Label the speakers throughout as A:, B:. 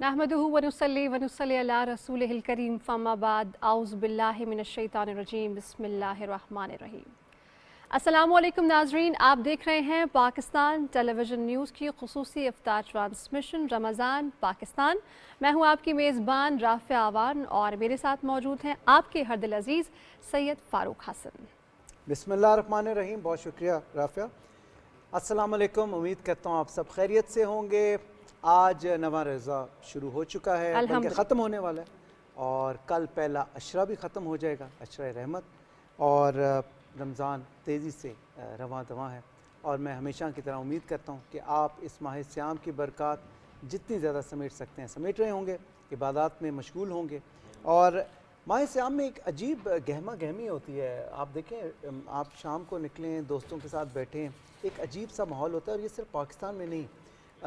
A: नहमदुहु व नुसल्ली अला रसूलिहिल करीम फम्मा बाद औज़ु बिल्लाहि मिनश शैतानिर रजीम बिस्मिल्लाहिर रहमानिर रहीम। अस्सलामुअलैकुम नाज़रीन, आप देख रहे हैं पाकिस्तान टेलीविज़न न्यूज़ की खुसूसी इफ्तार ट्रांसमिशन रमज़ान पाकिस्तान। मैं हूँ आपकी मेज़बान राफ़िया आवान और मेरे साथ मौजूद हैं आपके हरदिल अज़ीज़ सैयद फ़ारूक हसन।
B: बिस्मिल्लाहिर्रहमानिर्रहीम। बहुत शुक्रिया राफ़िया। अस्सलाम वालेकुम। उम्मीद करता हूँ आप सब खैरियत से होंगे। आज नवा रोज़ा शुरू हो चुका है, बल्कि ख़त्म होने वाला है और कल पहला अशरा भी ख़त्म हो जाएगा, अशरा रहमत। और रमज़ान तेज़ी से रवां दवां है और मैं हमेशा की तरह उम्मीद करता हूँ कि आप इस माह सियाम की बरक़ात जितनी ज़्यादा समेट सकते हैं समेट रहे होंगे, इबादत में मशगूल होंगे। और माह सियाम में एक अजीब गहमा गहमी होती है। आप देखें, आप शाम को निकलें, दोस्तों के साथ बैठें, एक अजीब सा माहौल होता है। और ये सिर्फ पाकिस्तान में नहीं,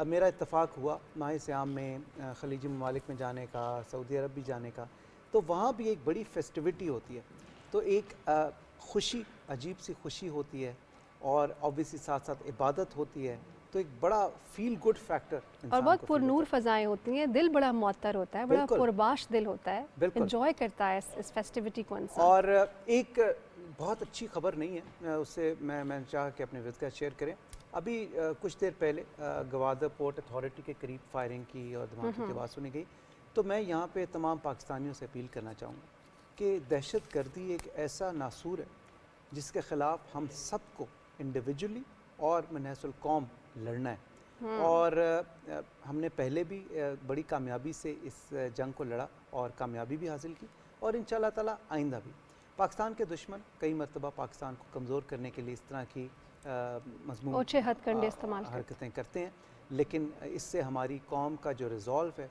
B: मेरा इत्तफ़ाक़ हुआ माह सियाम में ख़लीजी ममालिक में जाने का, सऊदी अरब भी जाने का, तो वहाँ भी एक बड़ी फेस्टिविटी होती है। तो एक खुशी, अजीब सी खुशी होती है और ऑब्वियसली साथ साथ इबादत होती है, तो एक बड़ा फील गुड फैक्टर
A: और बहुत पुरनूर फ़ज़ाएँ होती हैं, दिल बड़ा मुअत्तर होता है, बड़ा पुरबाश दिल होता है, एंजॉय करता है इस फेस्टिविटी को इंसान।
B: और एक बहुत अच्छी खबर नहीं है, उससे मैं चाह के अपने विज़ का शेयर करें। अभी कुछ देर पहले गवादर पोर्ट अथॉरिटी के करीब फायरिंग की और धमाके की आवाज़ सुनी गई। तो मैं यहाँ पे तमाम पाकिस्तानियों से अपील करना चाहूँगा कि दहशत गर्दी एक ऐसा नासूर है जिसके ख़िलाफ़ हम सबको इंडिविजुअली और मनहसुल कौम लड़ना है। और हमने पहले भी बड़ी कामयाबी से इस जंग को लड़ा और कामयाबी भी हासिल की और इंशाअल्लाह ताला आइंदा भी। पाकिस्तान के दुश्मन कई मरतबा पाकिस्तान को कमज़ोर करने के लिए इस तरह की मज़मूम हरकतें करते हैं, लेकिन इससे हमारी कौम का जो रिज़ॉल्व है,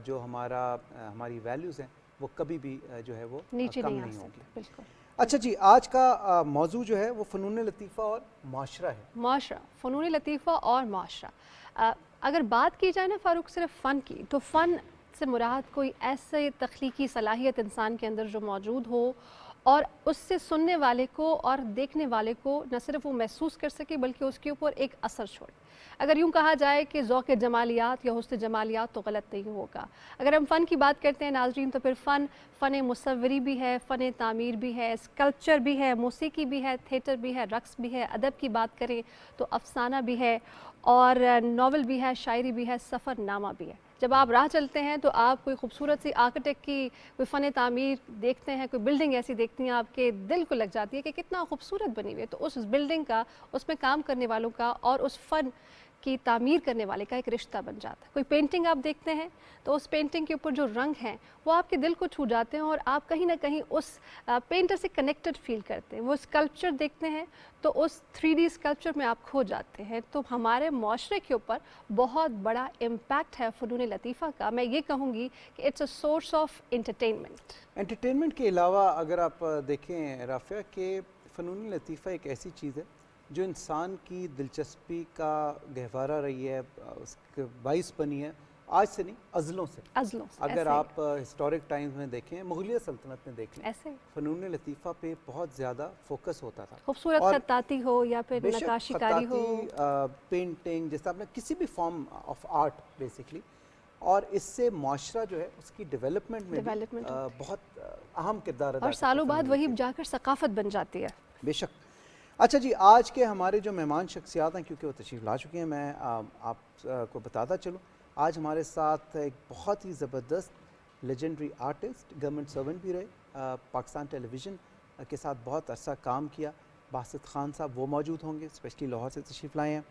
B: जो हमारी वैल्यूज़ हैं, वो कभी भी जो है वो कम नहीं होगी। अच्छा जी, आज का मौजू जो है वो फ़नून लतीफ़ा और माशरा है।
A: माशरा, फ़नून लतीफ़ा और माशरा। अगर बात की जाए ना फ़ारूक सिर्फ फ़न की, तो फ़न से मुराद कोई ऐसे तख्लीकी सलाहियत इंसान के अंदर जो मौजूद हो और उससे सुनने वाले को और देखने वाले को न सिर्फ वो महसूस कर सके बल्कि उसके ऊपर एक असर छोड़े। अगर यूँ कहा जाए कि ज़ौक़ जमालियात या हुस्न जमालियात तो गलत नहीं होगा। अगर हम फ़न की बात करते हैं नाज़रीन, तो फिर फ़न मुसव्वरी भी है, फ़न तामीर भी है, स्कल्पचर भी है, मौसीकी भी है, थिएटर भी है, रक़्स भी है। अदब की बात करें तो अफ़साना भी है और नावल भी है, शायरी भी है, सफ़रनामा भी है। जब आप राह चलते हैं तो आप कोई खूबसूरत सी आर्किटेक्ट की कोई फ़न तामीर देखते हैं, कोई बिल्डिंग ऐसी देखती हैं, आपके दिल को लग जाती है कि कितना खूबसूरत बनी हुई है। तो उस बिल्डिंग का, उसमें काम करने वालों का और उस फ़न की तामीर करने वाले का एक रिश्ता बन जाता है। कोई पेंटिंग आप देखते हैं तो उस पेंटिंग के ऊपर जो रंग हैं वो आपके दिल को छू जाते हैं और आप कहीं ना कहीं उस पेंटर से कनेक्टेड फील करते हैं। वो स्कल्पचर देखते हैं तो उस 3D स्कल्पचर में आप खो जाते हैं। तो हमारे माशरे के ऊपर बहुत बड़ा इम्पैक्ट है फ़नून लतीफ़ा का। मैं ये कहूँगी कि it's a source of
B: entertainment के अलावा अगर आप देखें राफ़िया के फ़नून लतीफ़ा एक ऐसी चीज़ है जो इंसान की दिलचस्पी का गहवारा रही है, उसके बाइस बनी है आज से नहीं, अज़लों से। अगर आप हिस्टोरिक टाइम्स में देखें, मुग़लिया सल्तनत में देख लें, फ़नून लतीफ़ा पे बहुत ज़्यादा फोकस होता था।
A: खूबसूरत खत्ताती हो या फिर नक्काशीकारी हो,
B: पेंटिंग, जैसे आपने किसी भी फॉर्म ऑफ आर्ट बेसिकली। और इससे माशरा जो है उसकी डेवलपमेंट में बहुत अहम किरदार अदा करता है और
A: सालों बाद वही जाकर सकाफ़त बन जाती है।
B: बेशक। अच्छा जी, आज के हमारे जो मेहमान शख्सियात हैं, क्योंकि वो तशरीफ़ ला चुके हैं, मैं आपको बताता चलूँ। आज हमारे साथ एक बहुत ही ज़बरदस्त लेजेंडरी आर्टिस्ट, गवर्नमेंट सर्वेंट भी रहे, पाकिस्तान टेलीविज़न के साथ बहुत अरसा काम किया, बासित ख़ान साहब वो मौजूद होंगे, स्पेशली लाहौर से तशरीफ़ लाए हैं।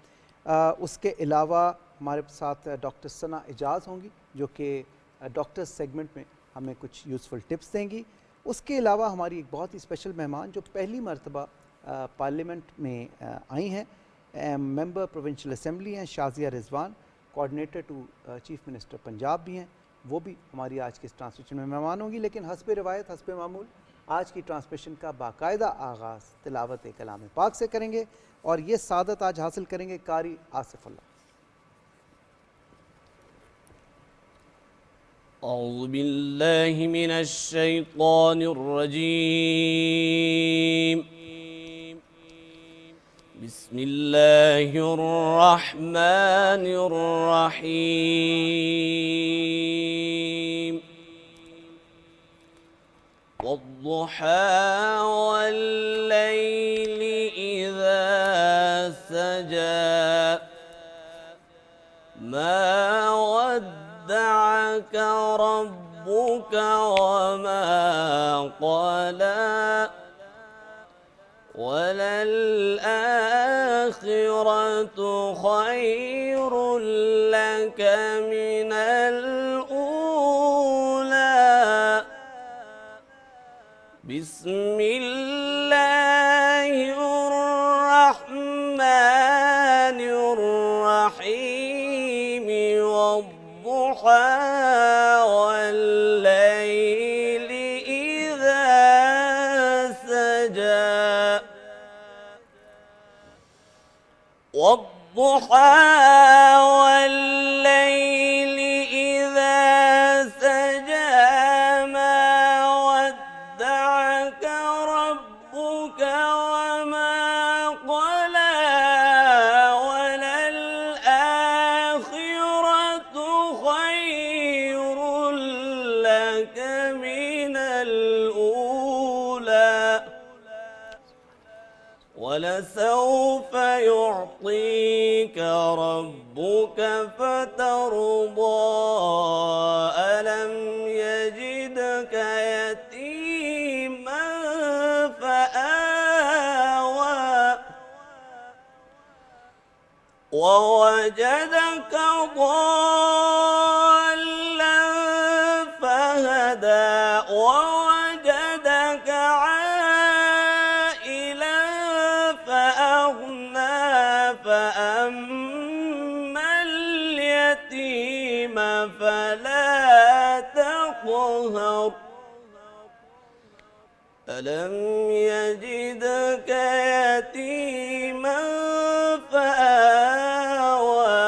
B: उसके अलावा हमारे साथ डॉक्टर सना एजाज़ होंगी जो कि डॉक्टर्स सेगमेंट में हमें कुछ यूज़फुल टिप्स देंगी। उसके अलावा हमारी एक बहुत ही स्पेशल मेहमान जो पहली मरतबा पार्लियामेंट में आई हैं, मेंबर प्रोविंशियल असेंबली हैं, Shazia Rizwan, coordinator to chief minister Punjab भी हैं। वो भी हमारी आज के इस ट्रांसमिशन में मेहमान होंगी। लेकिन हस्ब रिवायत, हस्ब मामूल आज की ट्रांसमिशन का बाकायदा आगाज़ तिलावत कलाम पाक से करेंगे और ये सादत आज हासिल करेंगे कारी आसिफुल्लाह।
C: औज़ु बिल्लाहि मिनश शैतानिर रजीम। بسم الله الرحمن الرحيم والضحى والليل إذا سجى ما ودعك ربك وما قلى وللآخرة خير لك من الأولى بسم الله الرحمن الرحيم والضحى والليل إذا سجى والضحى والليل إذا سجى ما ودعك ربك وما قلى وللآخرة خير لك من الأولى ولسوف يعطيك ربك فترضى ألم يجدك يتيما فآوى ووجدك ضالا فهدى ووجدك عائلا فأغنى فأما اليتيم فلا تقهر ألم يجدك يتيما فآوى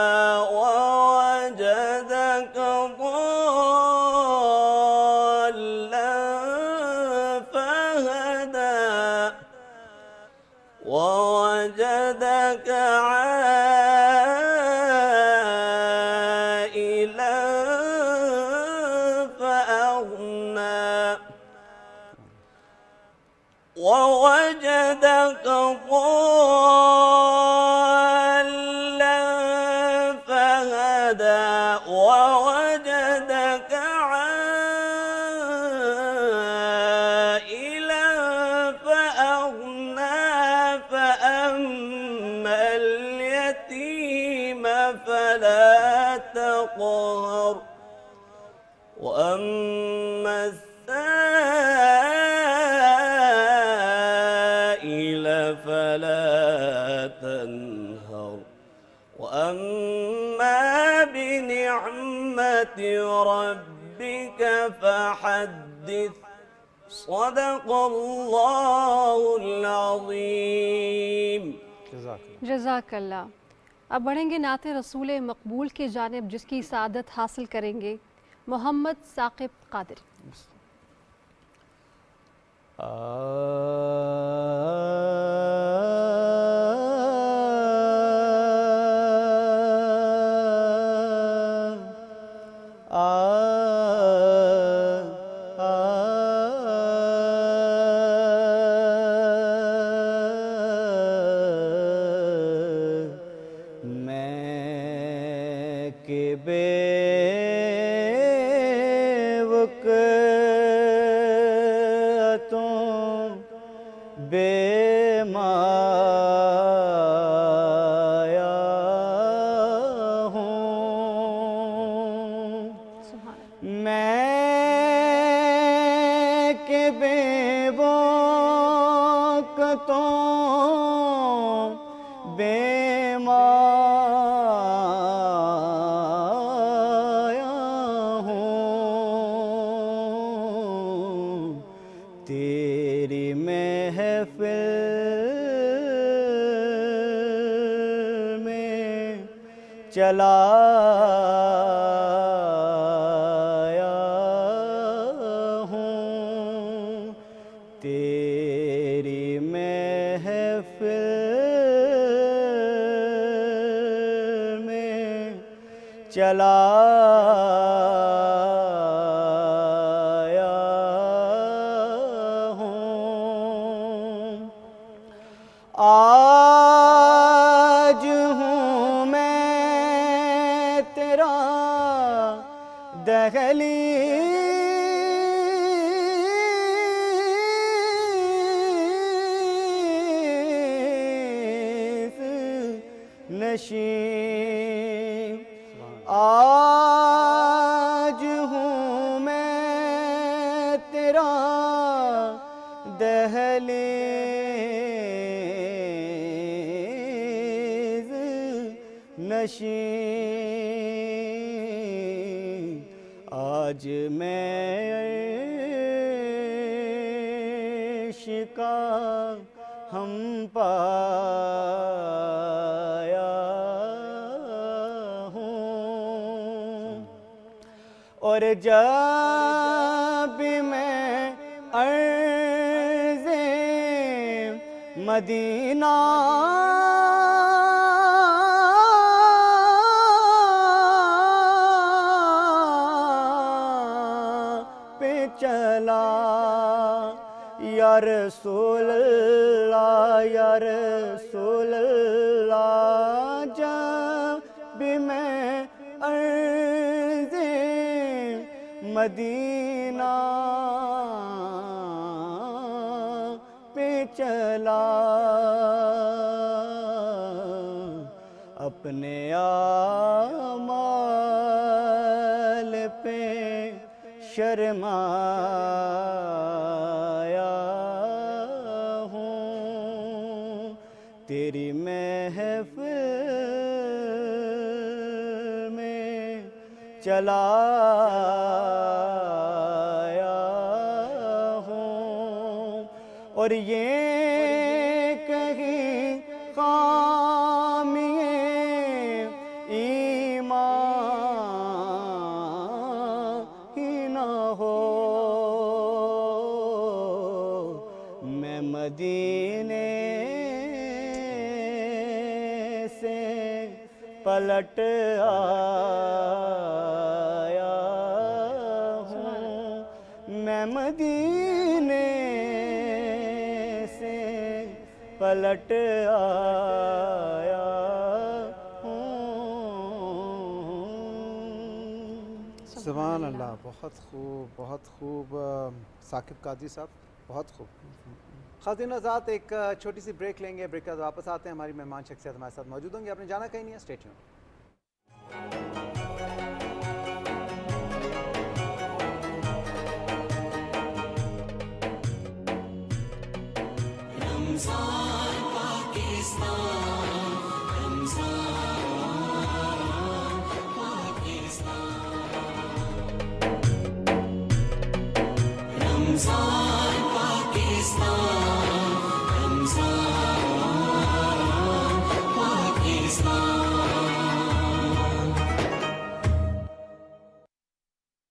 C: ووجدك ضالا فهدى ووجدك عائلا فأغنى ووجدك ضالا فهدى ووجدك عائلا فأغنى فأما اليتيم فلا تقهر وأما السائل فلا تنهر وأما بنعمة ربك فحدث صدق الله العظيम
A: जज़ाकल्लाह। अब बढ़ेंगे नाते रसूल मकबूल की जानिब जिसकी सादत हासिल करेंगे मोहम्मद साकिब कादरी।
D: मैं के बेवक़्तों बेमाया हूँ मैं के बेवक़्तों बेमाया हूँ तेरी महफ़िल में चला तेरी महफ़िल चलाया हूँ। आज हूँ मैं तेरा दहलीज़ नशीं। आज हूँ मैं तेरा दहलीज़ नशीं। आज मैं इश्क़ हम पाया हूँ। और जब भी मैं अर्ज़े मदीना पे चला, या रसूल अल्लाह, या रसूल अल्लाह, जब भी मैं अर्ज़े मदीना पे चला, अपने आमाल पे शर्माया हूँ। तेरी महफ़िल में चला आया हूँ। और ये कहीं खामिए ईमान ही न हो, मैं मदीने से पलट आया हूँ। मैं मदीने से पलट आया हूँ।
B: सुभान अल्लाह, बहुत खूब, बहुत खूब। साकिब कादरी साहब, बहुत खूब। ख़ातिन हज़रात, एक छोटी सी ब्रेक लेंगे। ब्रेक के बाद वापस आते हैं। हमारी मेहमान शख्सियत हमारे साथ मौजूद होंगे। आपने जाना कहीं नहीं है, स्टे ट्यून्ड।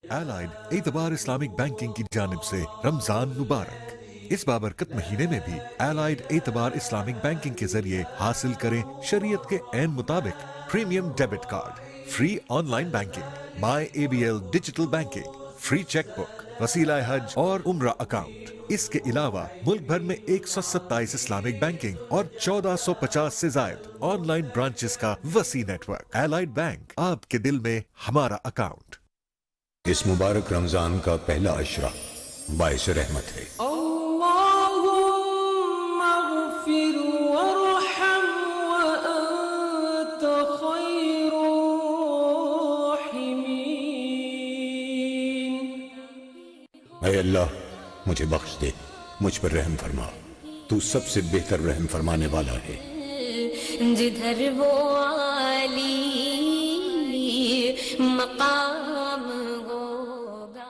E: एलाइड एतबार इस्लामिक बैंकिंग की जानिब से रमजान मुबारक। इस बाबरकत महीने में भी एलाइड एतबार इस्लामिक बैंकिंग के जरिए हासिल करें शरीयत के ऐन मुताबिक premium debit card, free online banking, my ABL digital banking, free chequebook, वसीला हज और उम्रा अकाउंट। इसके अलावा मुल्क भर में 127 इस्लामिक बैंकिंग और 1450 से जायद ऑनलाइन ब्रांचेस का वसी नेटवर्क। एलाइड बैंक, आपके दिल में हमारा अकाउंट।
F: इस मुबारक रमजान का पहला अशरा बाइस रहमत है।
G: अल्लाहुम्मा ग़फ़िर वरहम व अंत खैरुर राहिमीन।
F: ऐ अल्लाह, मुझे बख्श दे, मुझ पर रहम फरमा, तू सबसे बेहतर रहम फरमाने वाला है।
G: जिधर वो आली मकाम होगा।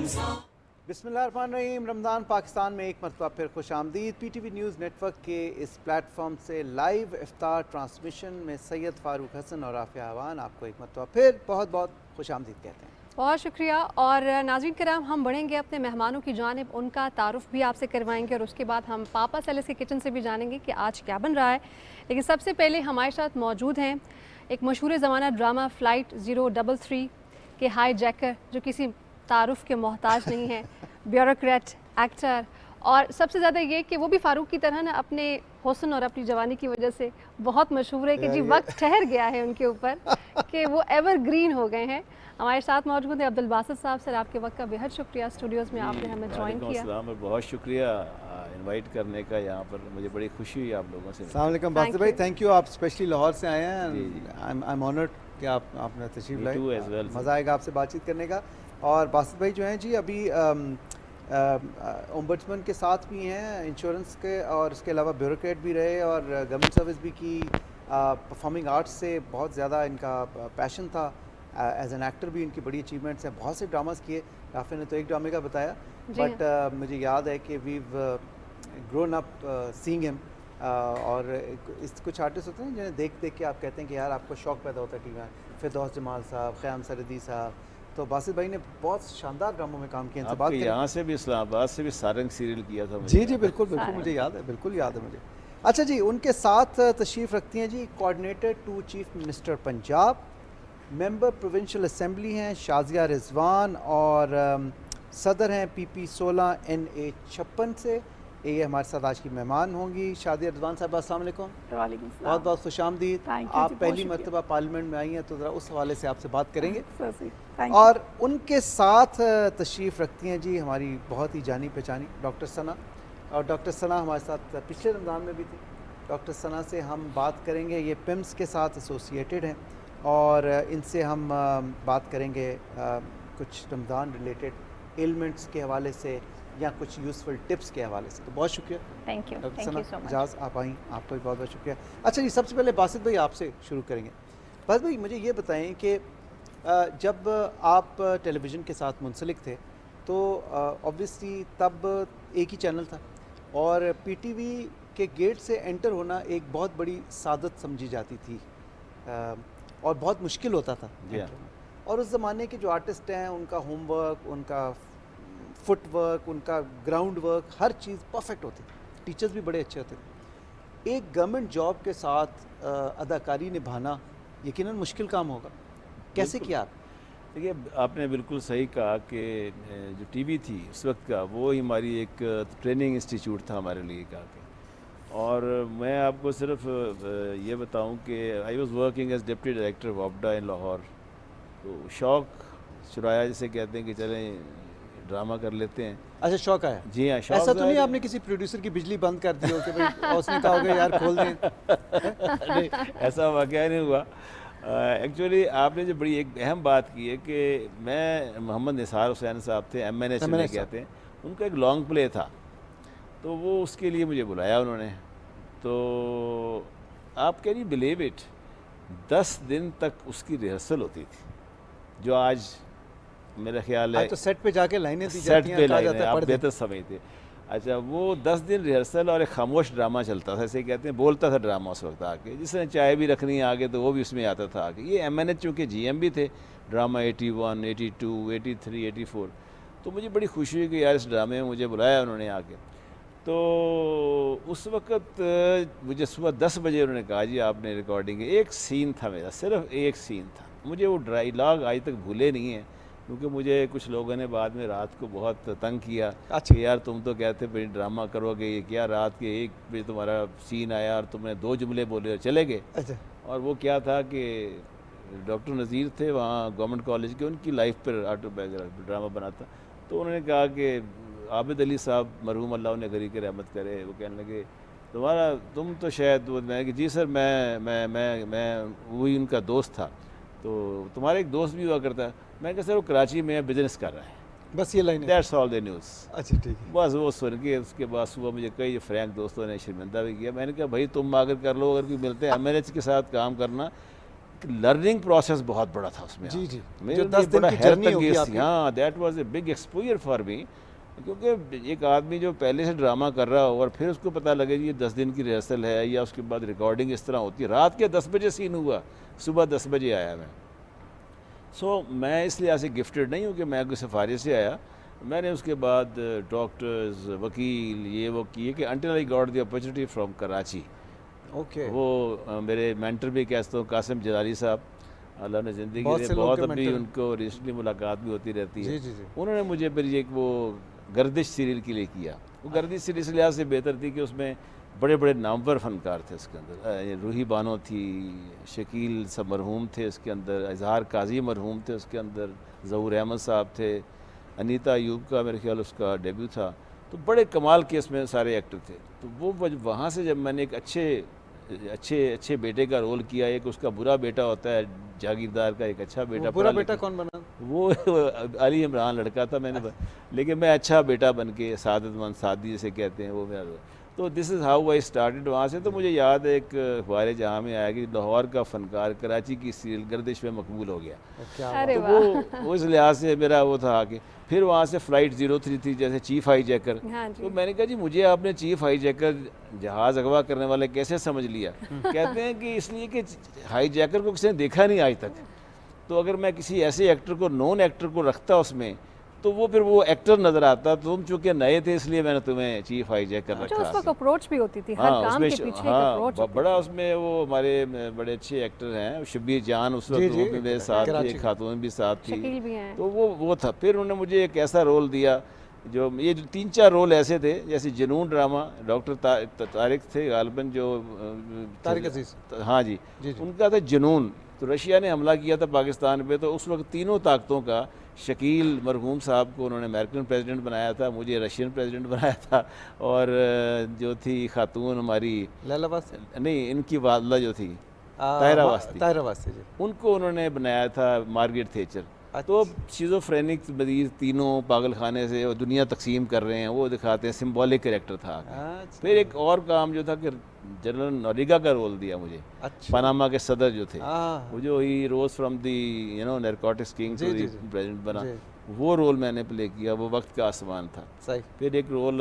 B: बिस्मिल्लाहिर्रहमानिर्रहीम। रमज़ान पाकिस्तान में एक मरतबा फिर खुश आमदीद। PTV न्यूज़ नेटवर्क के इस प्लेटफॉर्म से लाइव इफ्तार ट्रांसमिशन में सैयद फ़ारूक हसन और राफ़िया अवान आपको एक मरतबा फिर बहुत बहुत खुश आमदीद कहते हैं।
A: बहुत शुक्रिया। और नाज़रीन कराम, हम बढ़ेंगे अपने मेहमानों की जानिब, उनका तारुफ भी आपसे करवाएंगे और उसके बाद हम पापा सेलेस के किचन से भी जानेंगे कि आज क्या बन रहा है। लेकिन सबसे पहले हमारे साथ मौजूद हैं एक मशहूर ज़माना ड्रामा फ़्लाइट 033 के हाई जैकर, जो किसी तारुफ के मोहताज नहीं है, ब्यूरोक्रेट, एक्टर, और सबसे ज़्यादा ये कि वो भी फ़ारूक की तरह ना अपने हुस्न और अपनी जवानी की वजह से बहुत मशहूर है कि जी वक्त ठहर गया है उनके ऊपर कि वो एवरग्रीन हो गए हैं। हमारे साथ मौजूद है अब्दुल बासित साहब। सर, आपके वक्त का बेहद शुक्रिया, स्टूडियोज़ में आपने हमें ज्वाइन किया।
H: और बहुत शुक्रिया इनवाइट करने का, यहाँ पर मुझे बड़ी खुशी हुई आप लोगों से।
B: अस्सलाम वालेकुम बासित भाई, थैंक यू। आप स्पेशली लाहौर से आए हैं। आई एम ऑनर्ड कि आपने तशरीफ लाई। मज़ा आएगा आपसे बातचीत करने का। और बासित भाई जो हैं जी अभी ओम्बड्समैन के साथ भी हैं, इंश्योरेंस के, और इसके अलावा ब्यूरोक्रेट भी रहे और गवर्नमेंट सर्विस भी की। परफॉर्मिंग आर्ट्स से बहुत ज़्यादा इनका पैशन था। एज एन एक्टर भी इनकी बड़ी अचीवमेंट्स हैं। बहुत से ड्रामास किए, राफे ने तो एक ड्रामे का बताया, बट मुझे याद है कि we've grown up seeing him. और इस कुछ आर्टिस्ट होते हैं जिन्हें देख देख के आप कहते हैं कि यार आपको शौक़ पैदा होता है टीवी में। फिरदौस जमाल साहब, ख़याम सरदी साहब, तो बासित भाई ने बहुत शानदार ड्रामों में काम किया। इनसे बात
H: यहाँ से भी इस्लामाबाद से भी सारंग सीरियल किया था।
B: जी जी बिल्कुल बिल्कुल, मुझे याद है, बिल्कुल याद है मुझे। अच्छा जी, उनके साथ तशरीफ़ रखती हैं जी coordinator to chief minister Punjab, member provincial assembly हैं शाजिया रिजवान, और सदर हैं PP 16 NA 56 से। ये हमारे साथ आज की मेहमान होंगी। शाजिया रिजवान साहब, अस्सलाम वालेकुम। बहुत बहुत खुश आमदीद। आप पहली मरतबा पार्लियामेंट में आई हैं, तो ज़रा उस हवाले से आपसे बात करेंगे। और उनके साथ तशरीफ़ रखती हैं जी हमारी बहुत ही जानी पहचानी डॉक्टर सना। और डॉक्टर सना हमारे साथ पिछले रमज़ान में भी थी। डॉक्टर सना से हम बात करेंगे, ये पिम्स के साथ एसोसिएटेड हैं, और इनसे हम बात करेंगे कुछ रमज़ान रिलेटेड एलिमेंट्स के हवाले से या कुछ यूज़फुल टिप्स के हवाले से। तो बहुत शुक्रिया।
A: थैंक यू
B: डॉक्टर सना, इजाज़ आप आई, आपका भी बहुत बहुत शुक्रिया। अच्छा जी, सबसे पहले बासित भाई आपसे शुरू करेंगे। बासित भाई मुझे ये बताएं कि जब आप टेलीविज़न के साथ मुंसलिक थे तो ऑब्वियसली तब एक ही चैनल था, और PTV के गेट से एंटर होना एक बहुत बड़ी सादत समझी जाती थी और बहुत मुश्किल होता था। और उस ज़माने के जो आर्टिस्ट हैं उनका होमवर्क, उनका फुटवर्क, उनका ग्राउंड वर्क, हर चीज़ परफेक्ट होती थी। टीचर्स भी बड़े अच्छे होते थे। एक गवर्नमेंट जॉब के साथ अदाकारी निभाना यकीनन मुश्किल काम होगा, कैसे किया आप?
H: देखिए, आपने बिल्कुल सही कहा कि जो TV थी उस वक्त का, वो ही हमारी एक ट्रेनिंग इंस्टीट्यूट था हमारे लिए का। और मैं आपको सिर्फ ये बताऊं कि I was working as deputy director वॉपडा इन लाहौर। तो शौक़ चुराया जिसे कहते हैं कि चलें ड्रामा कर लेते हैं।
B: अच्छा, शौक आया?
H: जी हाँ।
B: ऐसा तो नहीं आपने किसी प्रोड्यूसर की बिजली बंद कर दी हो कि भाई और उसने कहा होगा यार खोल दें?
H: नहीं, ऐसा वाक़या नहीं हुआ। एक्चुअली आपने जो बड़ी एक अहम बात की है कि मैं मोहम्मद निसार हुसैन साहब थे, MNH में कहते हैं, उनका एक लॉन्ग प्ले था, तो वो उसके लिए मुझे बुलाया उन्होंने। तो आप कैन यू बिलीव इट, 10 दिन तक उसकी रिहर्सल होती थी, जो आज मेरा ख्याल है
B: तो सेट पे जाके लाइनें दी
H: सेट
B: जाती हैं,
H: पे
B: कहा
H: लाइनें
B: जाता है
H: आप
B: पढ़ दे।
H: बेहतर समझते। अच्छा, वो 10 दिन रिहर्सल और एक खामोश ड्रामा चलता था, ऐसे कहते हैं, बोलता था ड्रामा उस वक्त आके, जिसने चाय भी रखनी है आगे तो वो भी उसमें आता था आगे। ये MNH चूँकि GM भी थे, ड्रामा 81, 82, 83, 84। तो मुझे बड़ी खुशी हुई कि यार इस ड्रामे में मुझे बुलाया उन्होंने आके। तो उस वक़्त मुझे सुबह 10 बजे उन्होंने कहा जी आपने रिकॉर्डिंग, एक सीन था मेरा, सिर्फ एक सीन था। मुझे वो डायलॉग आज तक भूले नहीं है, क्योंकि मुझे कुछ लोगों ने बाद में रात को बहुत तंग किया। अच्छा, यार तुम तो कहते भाई ड्रामा करोगे, ये क्या रात के 1 बजे तुम्हारा सीन आया और तुमने 2 जुमले बोले और चले गए।
B: अच्छा।
H: और वो क्या था कि डॉक्टर नज़ीर थे वहाँ गवर्नमेंट कॉलेज के, उनकी लाइफ पर ऑटोबायोग्राफी ड्रामा बना था। तो उन्होंने कहा कि आबिद अली साहब मरहूम अल्लाह उन्हें गरी के रहमत करे, वो कहने लगे तुम तो शायद, मैं कि जी सर मैं वही उनका दोस्त था, तो तुम्हारा एक दोस्त भी हुआ करता है। मैं कहा सर वो कराची में बिजनेस कर रहा है,
B: बस ये line.
H: That's all the news.
B: अच्छा ठीक है।
H: बस वो सुन के उसके बाद सुबह मुझे कई फ्रैंक दोस्तों ने शर्मिंदा भी किया। मैंने कहा भाई तुम अगर कर लो, अगर कोई मिलते हैं MNH के साथ काम करना एक लर्निंग प्रोसेस बहुत बड़ा था उसमें।
B: जी, जी।
H: मेरे
B: जो
H: लिए
B: 10 दिन
H: बड़ा
B: की जर्नी
H: हैरत
B: होगी
H: अंगेज
B: आपकी।
H: थी। हाँ, that was a big exposure for me, क्योंकि एक आदमी जो पहले से ड्रामा कर रहा हो और फिर उसको पता लगे कि ये 10 दिन की रिहर्सल है या उसके बाद रिकॉर्डिंग इस तरह होती है। रात के 10 बजे सीन हुआ, सुबह 10 बजे आया मैं। मैं इस लिहाज से गिफ्टेड नहीं हूँ कि मैं कोई सिफारिश से आया। मैंने उसके बाद डॉक्टर्स, वकील, ये वो किए कि until I got the opportunity from Karachi.
B: Okay.
H: वो मेरे मेंटर भी कहता हूँ, कासिम जलाली साहब, अल्लाह ने ज़िंदगी
B: बहुत
H: में
B: से लोग
H: बहुत,
B: के
H: अभी
B: mentor हैं।
H: उनको रिसेंटली मुलाकात भी होती रहती है।
B: जी, जी, जी।
H: उन्होंने मुझे फिर एक वो गर्दिश सीरियल के लिए किया। वो गर्दिश सीरीज इस लिहाज से बेहतर थी कि उसमें बड़े बड़े नामवर फनकार थे उसके अंदर। रूही बानो थी, शकील सब मरहूम थे उसके अंदर, इजहार काजी मरहूम थे उसके अंदर, ज़हूर अहमद साहब थे, अनीता अयूब का मेरे ख्याल उसका डेब्यू था। तो बड़े कमाल के इसमें सारे एक्टर थे। तो वो वहाँ से जब मैंने एक अच्छे बेटे का रोल किया, एक उसका बुरा बेटा होता है जागीरदार का, एक अच्छा बेटा।
B: बुरा बेटा कौन बना?
H: वो अली इमरान लड़का था मैंने, लेकिन मैं अच्छा बेटा बन के, सादतमंद सादी जिसे कहते हैं, वो मेरा। तो this is how I started. वहाँ से तो मुझे याद है एक अखबार जहाँ में आया कि लाहौर का फनकार कराची की सीरियल गर्दिश में मकबूल हो गया।
B: क्या
A: अरे
H: तो
A: वाह।
H: वो उस लिहाज से मेरा वो था कि फिर वहाँ से फ़्लाइट 03 थी, जैसे चीफ़ हाई जैकर।
A: हाँ जी।
H: तो मैंने कहा जी मुझे आपने चीफ़ हाई जैकर जहाज़ अगवा करने वाले कैसे समझ लिया? कहते हैं कि इसलिए कि हाई जैकर को किसी ने देखा नहीं आज तक। तो अगर मैं किसी ऐसे एक्टर को, नॉन एक्टर को रखता उसमें, तो वो फिर वो एक्टर नज़र आता। तुम चूँकि नए थे इसलिए मैंने तुम्हें चीफ़ हाई जैकर
A: जो
H: रखा।
A: उस वक्त अप्रोच भी होती थी, हर काम के पीछे एक अप्रोच होती
H: बड़ा
A: थी।
H: उसमें वो हमारे बड़े अच्छे एक्टर हैं, शब्बीर जान उस वक्त
B: जी,
H: वो
B: जी,
H: भी मेरे साथ थी,
B: कराची
H: एक खातून भी साथ थी।
A: शकील भी हैं।
H: तो वो था। फिर उन्होंने मुझे एक ऐसा रोल दिया जो ये 3-4 रोल ऐसे थे, जैसे जुनून ड्रामा, डॉक्टर तारिक थे गालिबन, जो
B: तारिक अजीज।
H: हाँ जी,
B: जी, जी।
H: उनका था जुनून। तो रशिया ने हमला किया था पाकिस्तान पे, तो उस वक्त तीनों ताकतों का, शकील मरहूम साहब को उन्होंने अमेरिकन प्रेसिडेंट बनाया था, मुझे रशियन प्रेसिडेंट बनाया था, और जो थी खातून हमारी,
B: लैला वास्ती।
H: नहीं इनकी वालदा जो थी ताहिरा वास्ती,
B: ताहिरा वास्ती जी।
H: उनको उन्होंने बनाया था मार्गरेट थेचर। तो शिज़ोफ्रेनिक मरीज तीनों पागल खाने से और दुनिया तकसीम कर रहे हैं, वो दिखाते हैं, सिम्बॉलिक कैरेक्टर था।
B: अच्छा।
H: फिर एक और काम जो था कि जनरल नोरिगा का रोल दिया मुझे,
B: अच्छा।
H: पनामा के सदर जो थे,
B: हाँ।
H: वो जो ही rose from the narcotics king to
B: जी,
H: दी
B: जी, जी।
H: प्रेसिडेंट बना,
B: जी।
H: वो रोल मैंने प्ले किया। वो वक्त का आसमान था।
B: सही।
H: फिर एक रोल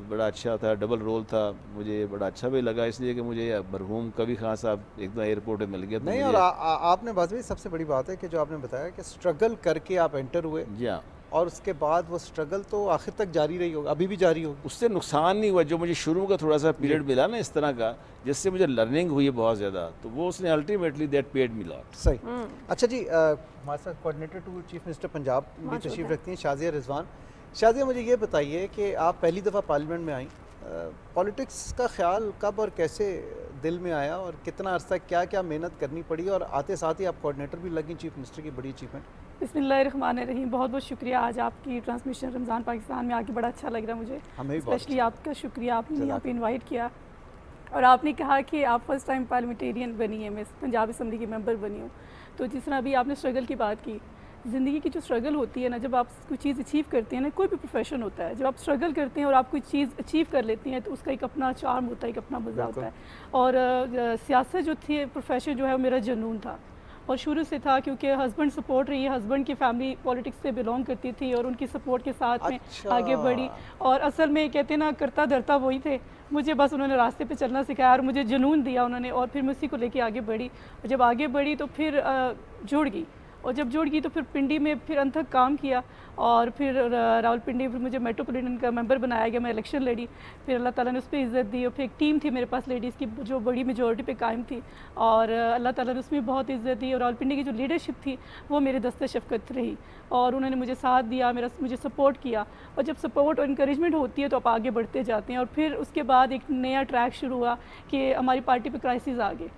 H: बड़ा अच्छा था, डबल रोल था, मुझे बड़ा अच्छा भी लगा, इसलिए कि मुझे मरहूम कबीर खान साहब एकदम एयरपोर्ट में मिल गया। तो
B: नहीं,
H: मुझे-
B: और आपने बात भी सबसे बड़ी बात है कि जो आपने बताया कि स्ट्रगल करके आप एंटर हुए,
H: जी हाँ,
B: और उसके बाद वो स्ट्रगल तो आखिर तक जारी रही होगी, अभी भी जारी होगी।
H: उससे नुकसान नहीं हुआ। जो मुझे शुरू का थोड़ा सा पीरियड मिला ना इस तरह का, जिससे मुझे लर्निंग हुई है बहुत ज़्यादा, तो वो उसने ultimately that paid me lot.
B: सही। अच्छा जी, हमारे साथ coordinator to chief minister Punjab भी तशरीफ रखती हैं, शाजिया रिजवान। शाजिया, मुझे ये बताइए कि आप पहली दफ़ा पार्लियामेंट में आई, पॉलिटिक्स का ख्याल कब और कैसे दिल में आया, और कितना अर्सा क्या क्या मेहनत करनी पड़ी, और आते साथ ही आप कोऑर्डिनेटर भी लगी चीफ मिनिस्टर की, बड़ी अचीवमेंट।
I: बिस्मिल्लाहिर्रहमानिर्रहीम। बहुत बहुत शुक्रिया, आज आपकी ट्रांसमिशन रमज़ान पाकिस्तान में आके बड़ा अच्छा लग रहा है मुझे।
B: हमें भी बहुत
I: स्पेशली आपका शुक्रिया, आपने
B: जज़ाक
I: यहाँ पे इनवाइट किया, और आपने कहा कि आप फर्स्ट टाइम पार्लियामेंटेरियन बनी है, मैं पंजाब असम्बली की मेंबर बनी हूँ। तो जिस तरह अभी आपने स्ट्रगल की बात की, ज़िंदगी की जो स्ट्रगल होती है ना, जब आप कोई चीज़ अचीव करते हैं ना, कोई भी प्रोफेशन होता है, जब आप स्ट्रगल करते हैं और आप कोई चीज़ अचीव कर लेती हैं, तो उसका एक अपना चार्म होता है, एक अपना मज़ा होता है। और सियासत जो थी, प्रोफेशन जो है, वो मेरा जुनून था, और शुरू से था, क्योंकि हस्बैंड सपोर्ट रही है, हस्बैंड की फैमिली पॉलिटिक्स से बिलोंग करती थी, और उनकी सपोर्ट के साथ में आगे बढ़ी। और असल में कहते ना, करता धरता वही थे, मुझे बस उन्होंने रास्ते पे चलना सिखाया और मुझे जुनून दिया उन्होंने, और फिर मैं उसी को लेके आगे बढ़ी। और जब आगे बढ़ी तो फिर जुड़ गई, और जब जुड़ गई तो फिर पिंडी में फिर अनथक काम किया, और फिर रावलपिंडी फिर मुझे मेट्रोपॉलिटन का मेंबर बनाया गया, मैं इलेक्शन लड़ी, फिर अल्लाह ताला ने उस पर इज़्ज़त दी, और फिर एक टीम थी मेरे पास लेडीज़ की जो बड़ी मेजॉरिटी पे कायम थी, और अल्लाह ताला ने उसमें बहुत इज़्ज़त दी, और रावलपिंडी की जो लीडरशिप थी वो मेरे दस्ते शफ़क़त रही, और उन्होंने मुझे साथ दिया, मुझे सपोर्ट किया। और जब सपोर्ट और इंकरेजमेंट होती है तो आप आगे बढ़ते जाते हैं। और फिर उसके बाद एक नया ट्रैक शुरू हुआ कि हमारी पार्टी पे क्राइसिस आ गए,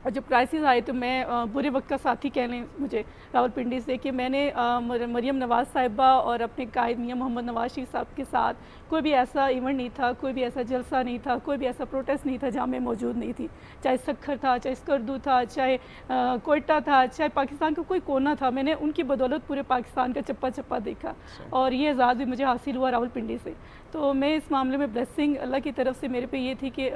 I: और जब क्राइसिस आए तो मैं बुरे वक्त का साथी कह लें मुझे रावलपिंडी से, कि मैंने मरियम नवाज़ साहिबा और अपने कायद मियां मोहम्मद नवाज शरीफ साहब के साथ कोई भी ऐसा इवेंट नहीं था, कोई भी ऐसा जलसा नहीं था, कोई भी ऐसा प्रोटेस्ट नहीं था जहाँ मैं मौजूद नहीं थी। चाहे सखर था, चाहे स्कर्दू था, चाहे कोयटा था, चाहे पाकिस्तान का कोई कोना था, मैंने उनकी बदौलत पूरे पाकिस्तान का चप्पा चप्पा देखा, और ये एजाज़ भी मुझे हासिल हुआ रावलपिंडी से। तो मैं इस मामले में ब्लेसिंग अल्लाह की तरफ से मेरे पे ये थी कि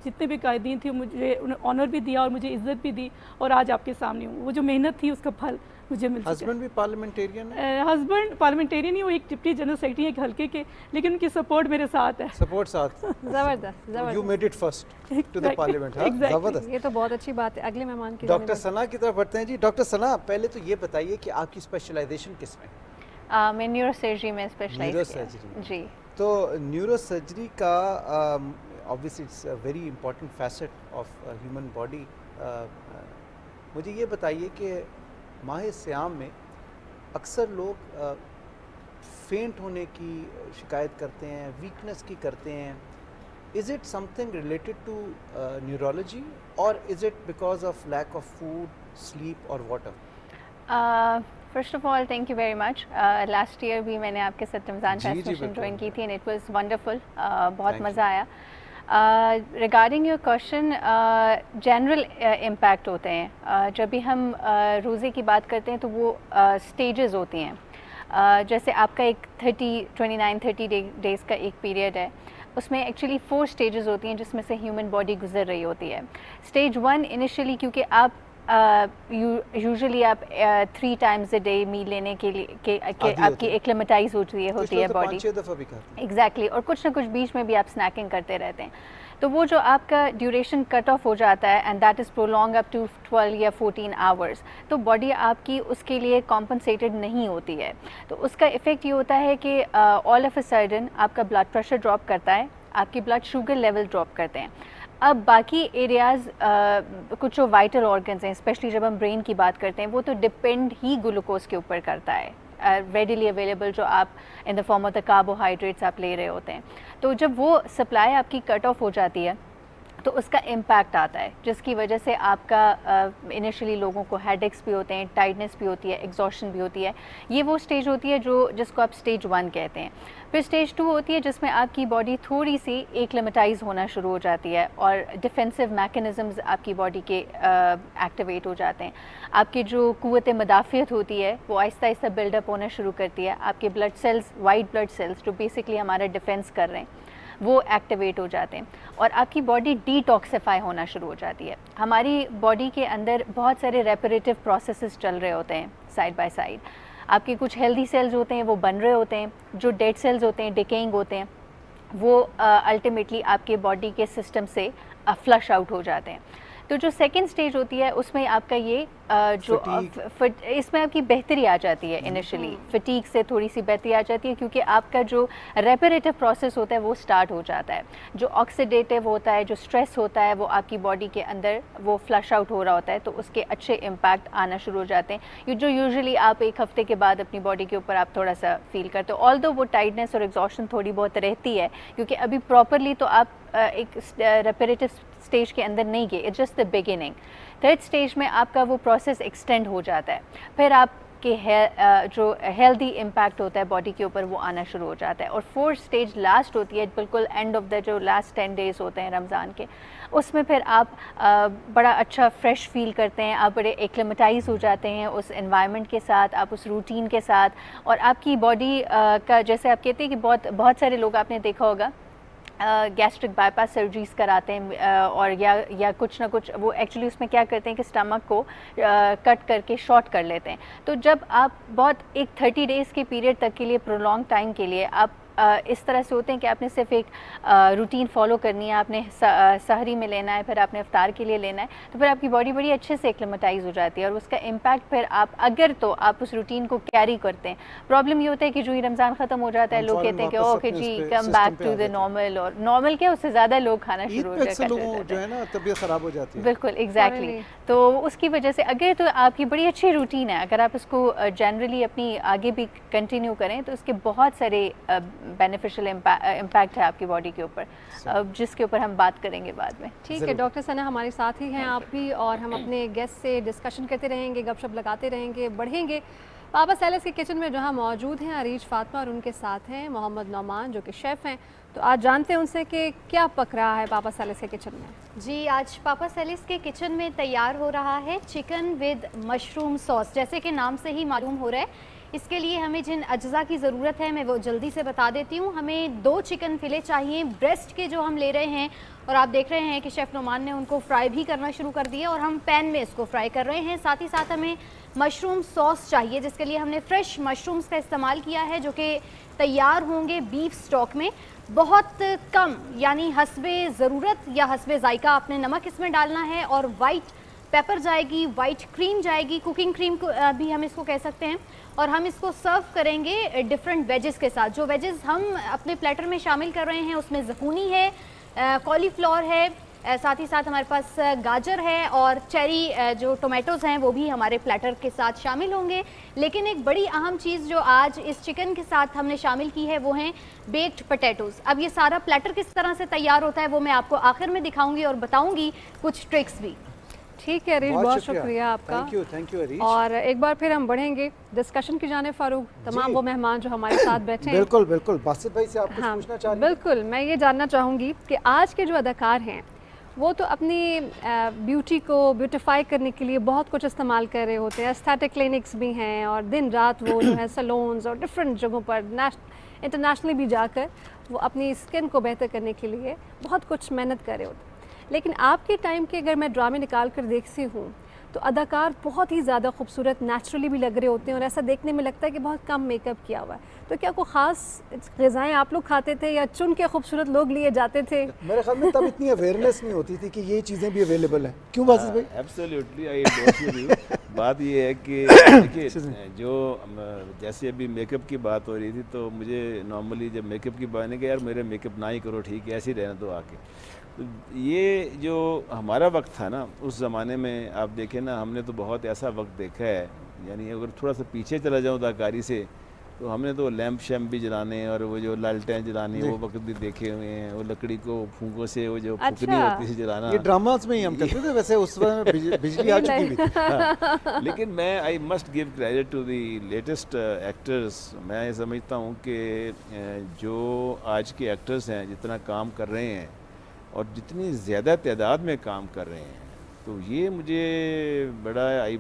I: जितने भी कायदीन थे मुझे उन्हें ऑनर भी दिया, और मुझे इज्जत भी दी और आज आपके सामने हूँ। वो जो मेहनत थी उसका फल मुझे मिल चुका है।
B: हस्बैंड भी पार्लियामेंटेरियन है?
I: हस्बैंड पार्लियामेंटेरियन ही, वो एक डिप्टी जनरल सेक्रेटरी है एक हल्के के, लेकिन उनकी सपोर्ट मेरे साथ है।
B: सपोर्ट साथ।
A: ज़बरदस्त
B: यू
A: ज़बरदस्त।
B: Made it first to the parliament. हाँ,
I: Exactly.
B: जबरदस्त।
A: ये तो बहुत अच्छी बात है। अगले मेहमान की
B: डॉक्टर
A: जानिब
B: सना की तरफ बढ़ते हैं जी। डॉक्टर सना, पहले तो ये बताइए कि आपकी स्पेशलाइजेशन किस में?
J: मैं न्यूरो सर्जरी में स्पेशलाइज
B: न्यूरो
J: किया
B: सर्जरी।
J: जी।
B: तो न्यूरो सर्जरी का obviously it's a very important facet of human body. मुझे ये बताइए कि माह सियाम में अक्सर लोग फेंट होने की शिकायत करते हैं, वीकनेस की करते हैं। Is it something related to neurology और is it because of lack of food, sleep और water?
J: First of all thank you very much. Last year भी मैंने आपके साथ रमज़ान
B: जी, जी,
J: फेस्ट
B: बिल्कुल।
J: ज्वाइन की थी एंड इट वाज वंडरफुल। बहुत
B: Thank
J: मज़ा आया। Regarding your question, general impact होते हैं। जब भी हम रोज़े की बात करते हैं तो वो स्टेजेस होती हैं। जैसे आपका एक 29-30 डेज़ का एक पीरियड है, उसमें एक्चुअली 4 स्टेजेस होती हैं जिसमें से ह्यूमन बॉडी गुजर रही होती है। स्टेज 1 इनिशियली, क्योंकि आप यूजुअली आप 3 टाइम्स अ डे मील लेने के लिए आपकी एक्लेमेटाइज होती है बॉडी।
B: 5-6 दफ़ा भी खाते हैं।
J: एग्जैक्टली। और कुछ ना कुछ बीच में भी आप स्नैकिंग करते रहते हैं, तो वो जो आपका ड्यूरेशन कट ऑफ हो जाता है and that is prolong up to 12 या 14 आवर्स, तो बॉडी आपकी उसके लिए कॉम्पनसेटेड नहीं होती है। तो उसका इफ़ेक्ट ये होता है कि ऑल ऑफ अ सडन आपका ब्लड प्रेशर ड्रॉप करता है, आपकी ब्लड शुगर लेवल ड्रॉप करते हैं। अब बाकी एरियाज़ कुछ जो वाइटल ऑर्गन्स हैं, स्पेशली जब हम ब्रेन की बात करते हैं, वो तो डिपेंड ही ग्लूकोज के ऊपर करता है, रेडिली अवेलेबल जो आप in the form of the carbohydrates आप ले रहे होते हैं। तो जब वो सप्लाई आपकी कट ऑफ हो जाती है तो उसका इम्पैक्ट आता है, जिसकी वजह से आपका इनिशियली लोगों को हेडेक्स भी होते हैं, टाइटनेस भी होती है, एग्जॉशन भी होती है। ये वो स्टेज होती है जिसको आप स्टेज 1 कहते हैं। फिर स्टेज 2 होती है जिसमें आपकी बॉडी थोड़ी सी एक्लेमेटाइज होना शुरू हो जाती है और डिफेंसिव मैकेनिज़म्स आपकी बॉडी के एक्टिवेट हो जाते हैं। आपकी जो क़ुव्वत मदाफ़ियत होती है वो आहिस्ता आहिस्ता बिल्डअप होना शुरू करती है। आपके blood cells, white blood cells जो बेसिकली हमारा डिफेंस कर रहे हैं, वो एक्टिवेट हो जाते हैं और आपकी बॉडी डिटॉक्सिफाई होना शुरू हो जाती है। हमारी बॉडी के अंदर बहुत सारे रेपरेटिव प्रोसेसेस चल रहे होते हैं साइड बाय साइड। आपके कुछ हेल्दी सेल्स होते हैं वो बन रहे होते हैं, जो डेड सेल्स होते हैं, डिकेइंग होते हैं, वो अल्टीमेटली आपके बॉडी के सिस्टम से फ्लश आउट हो जाते हैं। तो जो सेकंड स्टेज होती है उसमें आपका ये इसमें आपकी बेहतरी आ जाती है। इनिशियली फटीग से थोड़ी सी बेहतरी आ जाती है क्योंकि आपका जो रेपरेटिव प्रोसेस होता है वो स्टार्ट हो जाता है। जो ऑक्सीडेटिव होता है, जो स्ट्रेस होता है, वो आपकी बॉडी के अंदर वो फ्लश आउट हो रहा होता है, तो उसके अच्छे इम्पैक्ट आना शुरू हो जाते हैं। ये जो यूजुअली आप एक हफ्ते के बाद अपनी बॉडी के ऊपर आप थोड़ा सा फील करते हो, ऑल्दो वो टाइटनेस और एग्जॉशन थोड़ी बहुत रहती है क्योंकि अभी प्रॉपरली तो आप एक रेपरेटिव स्टेज के अंदर नहीं गए, it's just the beginning. Third stage में आपका वो प्रोसेस एक्सटेंड हो जाता है, फिर आपके जो हेल्दी इम्पैक्ट होता है बॉडी के ऊपर वो आना शुरू हो जाता है। और फोर्थ स्टेज लास्ट होती है, बिल्कुल एंड ऑफ द जो लास्ट 10 डेज़ होते हैं रमज़ान के, उसमें फिर आप बड़ा अच्छा फ्रेश फील करते हैं, आप बड़े एक्लेमेटाइज हो जाते हैं उस एनवायरनमेंट के साथ, आप उस रूटीन के साथ, और आपकी बॉडी का जैसे आप कहते हैं कि बहुत सारे लोग आपने देखा होगा गैस्ट्रिक बाईपास सर्जरीज कराते हैं और या कुछ ना कुछ वो एक्चुअली उसमें क्या करते हैं कि स्टमक को कट करके शॉर्ट कर लेते हैं। तो जब आप बहुत एक 30 डेज़ के पीरियड तक के लिए, प्रोलॉन्ग टाइम के लिए आप इस तरह से होते हैं कि आपने सिर्फ एक रूटीन फॉलो करनी है, आपने सहरी में लेना है, फिर आपने इफ्तार के लिए लेना है, तो फिर आपकी बॉडी बड़ी अच्छे से एक्लेमेटाइज हो जाती है और उसका इम्पैक्ट फिर आप अगर तो आप उस रूटीन को कैरी करते हैं। प्रॉब्लम ये होता है कि जो ही रमज़ान ख़त्म हो जाता है लोग कहते हैं कि ओके जी come back to the normal, और नॉर्मल क्या उससे ज़्यादा लोग खाना शुरू हो जाते हैं,
B: तबीयत ख़राब हो जाती है।
J: बिल्कुल एग्जैक्टली। तो उसकी वजह से अगर तो आपकी बड़ी अच्छी रूटीन है, अगर आप इसको जनरली अपनी आगे भी कंटिन्यू करें तो इसके बहुत सारे बेनिफिशियल इम्पैक्ट है आपकी बॉडी के ऊपर, जिसके ऊपर हम बात करेंगे बाद में।
A: ठीक है, डॉक्टर सना हमारे साथ ही हैं आप भी, और हम अपने गेस्ट से डिस्कशन करते रहेंगे, गपशप लगाते रहेंगे, बढ़ेंगे। पापा सैलेस के किचन में जहां मौजूद हैं अरीज फातिमा और उनके साथ हैं मोहम्मद नौमान जो कि शेफ़ हैं। तो आज जानते हैं उनसे कि क्या पक रहा है पापा सैलेस के किचन में।
K: जी, आज पापा सैलेस के किचन में तैयार हो रहा है चिकन विद मशरूम सॉस। जैसे कि नाम से ही मालूम हो रहा है, इसके लिए हमें जिन अज्जा की ज़रूरत है मैं वो जल्दी से बता देती हूँ। हमें 2 चिकन फिले चाहिए ब्रेस्ट के जो हम ले रहे हैं, और आप देख रहे हैं कि शेफ़ नुमान ने उनको फ्राई भी करना शुरू कर दिया और हम पैन में इसको फ्राई कर रहे हैं। साथ ही साथ हमें मशरूम सॉस चाहिए, जिसके लिए हमने फ्रेश मशरूम्स का इस्तेमाल किया है जो कि तैयार होंगे बीफ स्टॉक में। बहुत कम यानी हस्बे ज़रूरत या हस्बे ज़ायका आपने नमक इसमें डालना है, और वाइट पेपर जाएगी, वाइट क्रीम जाएगी, कुकिंग क्रीम भी हम इसको कह सकते हैं। और हम इसको सर्व करेंगे डिफरेंट वेजेस के साथ। जो वेजेस हम अपने प्लेटर में शामिल कर रहे हैं उसमें ज़कूनी है, कॉलीफ्लावर है, साथ ही साथ हमारे पास गाजर है, और चेरी जो टोमेटोज़ हैं वो भी हमारे प्लेटर के साथ शामिल होंगे। लेकिन एक बड़ी अहम चीज़ जो आज इस चिकन के साथ हमने शामिल की है वो हैं बेक्ड पोटैटोज़। अब ये सारा प्लेटर किस तरह से तैयार होता है वो मैं आपको आखिर में दिखाऊंगी और बताऊंगी कुछ ट्रिक्स भी।
A: ठीक है अरीश, बहुत शुक्रिया आपका।
B: Thank you Arish.
A: और एक बार फिर हम बढ़ेंगे डिस्कशन की जाने फारूक, तमाम वो मेहमान जो हमारे साथ बैठे हैं।
B: बिल्कुल बिल्कुल, बासित भाई से आप कुछ पूछना चाह रहे हैं?
A: बिल्कुल, मैं ये जानना चाहूँगी कि आज के जो अदाकार हैं वो तो अपनी ब्यूटी को ब्यूटिफाई करने के लिए बहुत कुछ इस्तेमाल कर रहे होते हैं। एस्थेटिक क्लिनिक्स भी हैं और दिन रात वो जो है सैलून्स और डिफरेंट जगहों पर इंटरनेशनली भी जाकर वो अपनी स्किन को बेहतर करने के लिए बहुत कुछ मेहनत कर रहे होते हैं। लेकिन आपके टाइम के अगर मैं ड्रामे निकाल कर देखती हूँ तो अदाकार बहुत ही ज़्यादा खूबसूरत नेचुरली भी लग रहे होते हैं और ऐसा देखने में लगता है कि बहुत कम मेकअप किया हुआ है। तो क्या कोई ख़ास ग़िज़ाएँ आप लोग खाते थे या चुन के खूबसूरत लोग लिए जाते थे?
B: मेरे ख्याल में तब इतनी अवेयरनेस नहीं होती थी कि ये चीज़ें भी अवेलेबल हैं। क्यों बासित भाई?
H: Absolutely, I agree with you. बात ये है कि देखिए, जो जैसे अभी मेकअप की बात हो रही थी तो मुझे नॉर्मली जब मेकअप की बात नहीं कि यार मेरे मेकअप ना ही करो, ठीक है ऐसे ही रहना दो आके। तो ये जो हमारा वक्त था ना उस ज़माने में, आप देखें ना, हमने तो बहुत ऐसा वक्त देखा है। यानी अगर थोड़ा सा पीछे चला जाऊँ अदाकारी से तो हमने तो लैंप शैम्प भी जलाने और वो जो लालटें जलानी वो वक्त भी देखे हुए हैं। वो लकड़ी को फूंकों से वो जो फुकनी होती थी जलाना,
B: ये ड्रामास में ही हम करते थे। वैसे उस वक्त बिजली आ चुकी भी थी।
H: हाँ। लेकिन मैं I must give credit to the latest actors. मैं ये समझता हूँ कि जो आज के एक्टर्स हैं जितना काम कर रहे हैं और जितनी ज़्यादा तादाद में काम कर रहे हैं, तो ये मुझे बड़ा आई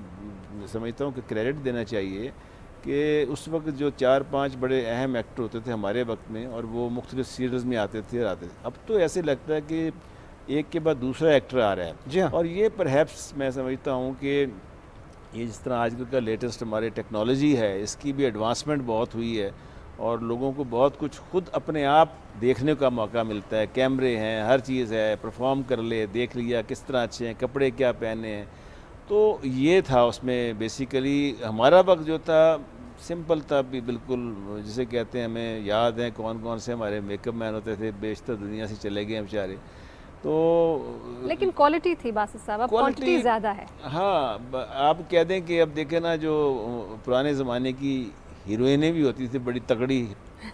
H: समझता हूँ कि क्रेडिट देना चाहिए कि उस वक्त जो 4-5 बड़े अहम एक्टर होते थे हमारे वक्त में और वो मुख्तलिफ सीरियल्स में आते थे। अब तो ऐसे लगता है कि एक के बाद दूसरा एक्टर आ रहा है।
B: जी हाँ।
H: और ये परहैप्स मैं समझता हूँ कि ये जिस तरह आजकल का लेटेस्ट हमारे टेक्नोलॉजी है इसकी भी एडवांसमेंट बहुत हुई है और लोगों को बहुत कुछ खुद अपने आप देखने का मौका मिलता है। कैमरे हैं, हर चीज़ है, परफॉर्म कर ले, देख लिया किस तरह अच्छे हैं, कपड़े क्या पहने हैं। तो ये था उसमें बेसिकली हमारा वक्त जो था सिंपल था भी बिल्कुल, जिसे कहते हैं हमें याद है कौन कौन से हमारे मेकअप मैन होते थे, बेशतर दुनिया से चले गए बेचारे। तो
A: लेकिन क्वालिटी थी बासित साहब, अब क्वांटिटी ज़्यादा है।
H: हाँ, आप कह दें कि अब देखें ना, जो पुराने ज़माने की हीरोइनें भी होती थी बड़ी तगड़ी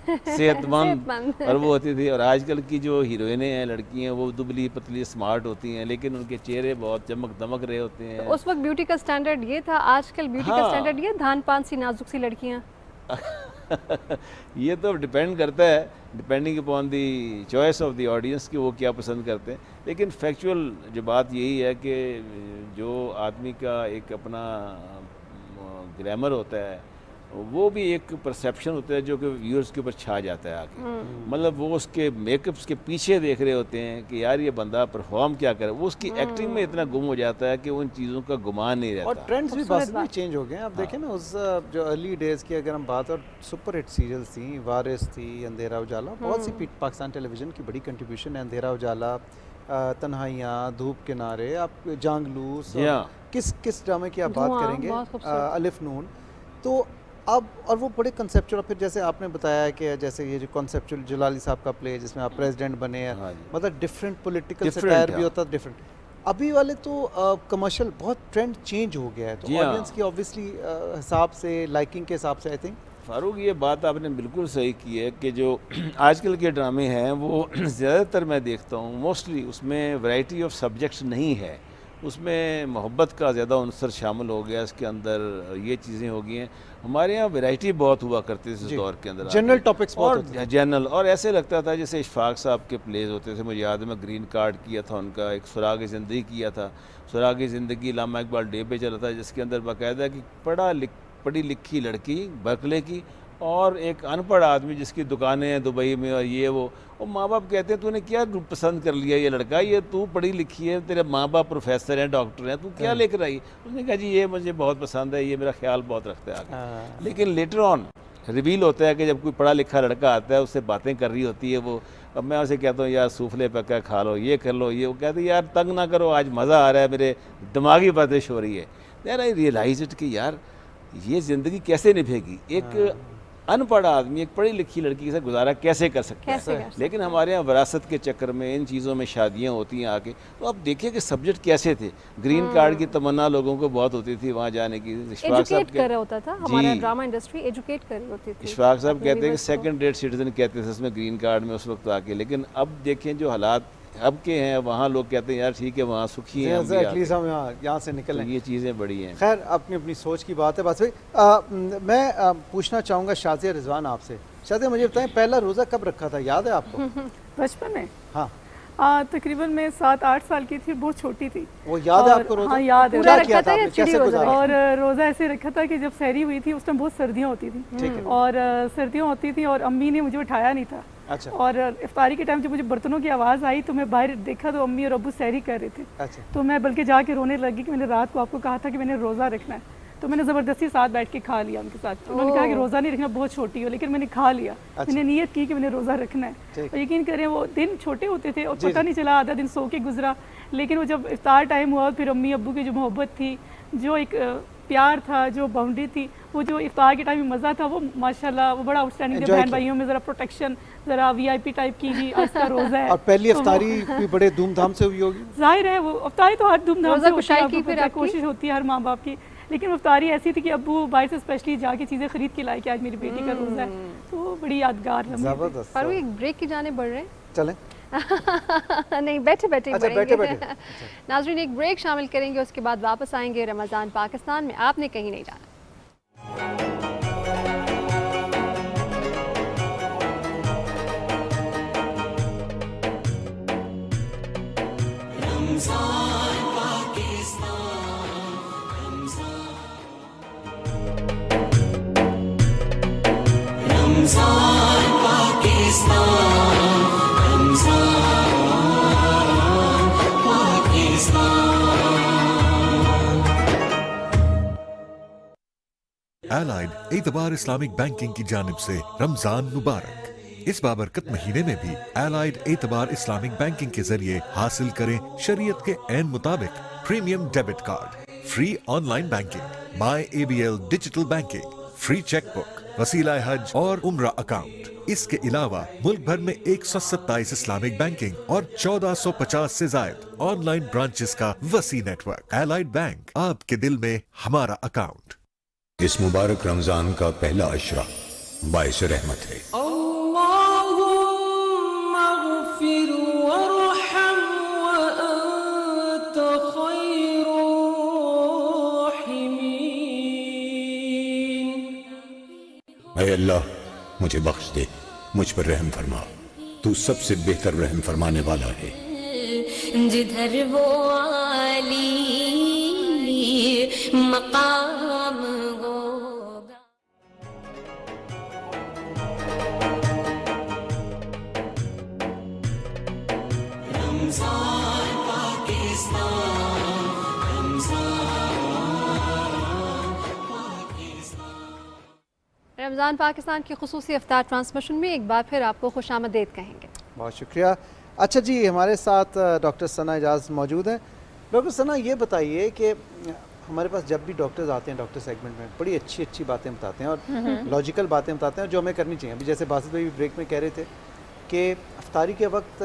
H: सेहतमंद और वो होती थी, और आजकल की जो हीरोइनें हैं लड़की हैं वो दुबली पतली स्मार्ट होती हैं लेकिन उनके चेहरे बहुत चमक दमक रहे होते हैं।
A: तो उस वक्त ब्यूटी का स्टैंडर्ड ये था, आजकल ब्यूटी का स्टैंडर्ड ये धान पान सी नाजुक सी लड़कियाँ।
H: ये तो डिपेंड करता है, depending upon the choice of the audience कि वो क्या पसंद करते हैं। लेकिन फैक्चुअल जो बात यही है कि जो आदमी का एक अपना ग्लैमर होता है वो भी एक परसेप्शन होता है जो कि व्यूअर्स के ऊपर छा जाता है आके। मतलब वो उसके मेकअप्स के पीछे देख रहे होते हैं कि यार ये बंदा परफॉर्म क्या करे, वो उसकी एक्टिंग में इतना गुम हो जाता है कि उन चीज़ों का गुमान नहीं रहता।
B: और ट्रेंड्स भी बस भी चेंज हो गए हैं। आप देखें ना, उस जो अर्ली डेज़ की अगर हम बात, और सुपर हिट सीरियल्स थी, वारिस थी, अंधेरा उजाला, बहुत सी पाकिस्तान टेलीविज़न की बड़ी कंट्रीब्यूशन है। अंधेरा उजाला, तन्हाइयाँ, धूप किनारे, आप जांगलूस, किस ड्रामे की आप बात करेंगे, अलिफ नून। तो अब और वो बड़े कंसेप्चुअल, फिर जैसे आपने बताया कि जैसे ये जो कंसेप्चुअल जलाली साहब का प्ले जिसमें आप प्रेसिडेंट बने हैं, मतलब डिफरेंट पॉलिटिकल सटायर भी होता है, डिफरेंट। अभी वाले तो कमर्शियल बहुत ट्रेंड चेंज हो गया है, तो ऑडियंस की ऑब्वियसली हिसाब से, लाइकिंग के हिसाब से आई थिंक।
H: फारूक, ये बात आपने बिल्कुल सही की है कि जो आजकल के ड्रामे हैं वो ज़्यादातर मैं देखता हूँ मोस्टली उसमें वैरायटी ऑफ सब्जेक्ट्स नहीं है, उसमें मोहब्बत का ज़्यादा अनसर शामिल हो गया, इसके अंदर ये चीज़ें हो गई हैं। हमारे यहाँ वैरायटी बहुत हुआ करती थी इस दौर के अंदर,
B: जनरल टॉपिक्स
H: और जनरल, और ऐसे लगता था जैसे इशफाक साहब के प्लेज होते थे। मुझे याद है मैं ग्रीन कार्ड किया था उनका, एक सुराग ज़िंदगी किया था। सुराग ज़िंदगी लामा इकबाल डे पे चला था जिसके अंदर बाकायदा कि पढ़ी लिखी लड़की बर्कले की और एक अनपढ़ आदमी जिसकी दुकानें हैं दुबई में और ये वो, और माँ बाप कहते हैं तूने क्या पसंद कर लिया ये लड़का, ये तू पढ़ी लिखी है, तेरे माँ बाप प्रोफेसर हैं, डॉक्टर हैं, तू क्या लेकर आई? उसने कहा जी ये मुझे बहुत पसंद है, ये मेरा ख्याल बहुत रखता है आगे। लेकिन लेटर ऑन रिवील होता है कि जब कोई पढ़ा लिखा लड़का आता है उससे बातें कर रही होती है वो, अब मैं उसे कहता हूँ यार सूफले पका खा लो, ये कर लो, ये, वो कहते यार तंग ना करो, आज मज़ा आ रहा है, मेरे दिमागी बातें हो रही है। यार आई रियलाइज इट कि यार ये ज़िंदगी कैसे निभेगी, एक अनपढ़ आदमी एक पढ़ी लिखी लड़की के साथ गुजारा कैसे कर सकता है। लेकिन हमारे यहाँ विरासत के चक्कर में इन चीज़ों में शादियाँ होती हैं आके, तो आप देखिए कि सब्जेक्ट कैसे थे। ग्रीन कार्ड की तमन्ना लोगों को बहुत होती थी वहाँ जाने की। इशफाक साहब
A: कर रहा होता था, हमारा ड्रामा इंडस्ट्री एजुकेट कर रही होती थी।
H: इशफाक साहब कहते हैं कि सेकंड रेट सिटीजन कहते थे उसमें ग्रीन कार्ड में उस वक्त आके, लेकिन अब देखें जो हालात अब के हैं वहाँ लोग कहते हैं यार ठीक है वहाँ सुखी हैं,
B: एटलीस्ट हम यहाँ से निकलें।
H: तो ये चीज़ें बड़ी हैं।
B: खैर अपनी अपनी सोच की बात है। बस भाई मैं पूछना चाहूँगा शाज़िया रिजवान आपसे। शाज़िया मुझे बताएं पहला रोज़ा कब रखा था, याद है आपको?
I: बचपन में
B: हाँ
I: तकरीबन मैं 7-8 साल की थी, बहुत छोटी थी।
B: वो याद है आपको रोज़ा?
I: हाँ याद है।
B: क्या किया था आपने, कैसे गुजारा?
I: और रोज़ा ऐसे रखा था कि जब सहरी हुई थी उस टाइम बहुत सर्दियाँ होती थी और सर्दियाँ होती थी और अम्मी ने मुझे उठाया नहीं था।
B: अच्छा।
I: और इफ्तारी के टाइम जब मुझे बर्तनों की आवाज़ आई तो मैं बाहर देखा तो अम्मी और अब्बू सहरी कर रहे थे।
B: अच्छा।
I: तो मैं बल्कि जाके रोने लगी कि मैंने रात को आपको कहा था कि मैंने रोज़ा रखना है, तो मैंने ज़बरदस्ती साथ बैठ के खा लिया उनके साथ। उन्होंने कहा कि रोज़ा नहीं रखना, बहुत छोटी हो, लेकिन मैंने खा लिया। मैंने नीयत की कि मैंने रोज़ा रखना है। और यकीन करें वो दिन छोटे होते थे और पता नहीं चला आधा दिन सो के गुजरा, लेकिन वो जब इफ्तार टाइम हुआ फिर अम्मी अब्बू की जो मोहब्बत थी, जो एक प्यार था, जो बाउंड्री थी, वो जो इफ्तार के टाइम में मज़ा था, वो माशाल्लाह वो बड़ा आउटस्टैंडिंग। बहन भाइयों में ज़रा प्रोटेक्शन, ज़रा VIP टाइप की भी आज का रोज़ा है।
B: और पहली इफ्तारी भी बड़े धूमधाम से हुई होगी?
I: जाहिर है वो इफ्तारी तो हर धूमधाम से होती है,
A: फिर
I: कोशिश होती है हर माँ बाप की, लेकिन वो इफ्तारी ऐसी थी कि अब्बू बाहर से स्पेशली जाके चीज़ें खरीद के लाए कि आज मेरी बेटी का रोज़ा है, तो बड़ी यादगार लम्हे।
A: पर वो एक ब्रेक की जाने बढ़ रहे हैं।
B: चलें
A: नहीं बैठे बैठे
B: अच्छा, बैठे।
A: नाज़रीन एक ब्रेक शामिल करेंगे, उसके बाद वापस आएंगे रमज़ान पाकिस्तान में। आपने कहीं नहीं जाना।
E: एलाइड एतबार इस्लामिक बैंकिंग की जानिब से रमजान मुबारक। इस बाबरकत महीने में भी एलाइड एतबार इस्लामिक बैंकिंग के जरिए हासिल करें शरीयत के ऐन मुताबिक premium debit card, free online banking, my ABL digital banking, free chequebook, वसीला हज और उम्रा अकाउंट। इसके अलावा मुल्क भर में 127 इस्लामिक बैंकिंग और 1450 से जायद ऑनलाइन ब्रांचेस का वसी नेटवर्क। एलाइड बैंक, आपके दिल में हमारा अकाउंट।
F: इस मुबारक रमजान का पहला अशरा बाइस रहमत है।
G: अल्लाहुम्मा ग़फिर वरहम व अंत खैरुर राहिमीन।
F: ऐ अल्लाह मुझे बख्श दे, मुझ पर रहम फरमा, तू सबसे बेहतर रहम फरमाने वाला है।
G: जिधर वो आली मकाम होगा। रमजान पाकिस्तान,
A: रमज़ान पाकिस्तान की खुसूसी इफ्तार ट्रांसमिशन में एक बार फिर आपको खुशामदीद कहेंगे।
B: बहुत शुक्रिया। अच्छा जी, हमारे साथ डॉक्टर सना एजाज मौजूद हैं। डॉक्टर सना ये बताइए कि हमारे पास जब भी डॉक्टर्स आते हैं डॉक्टर सेगमेंट में बड़ी अच्छी अच्छी बातें बताते हैं और लॉजिकल बातें बताते हैं जो हमें करनी चाहिए। अभी जैसे बासित भाई ब्रेक में कह रहे थे कि इफ्तारी के वक्त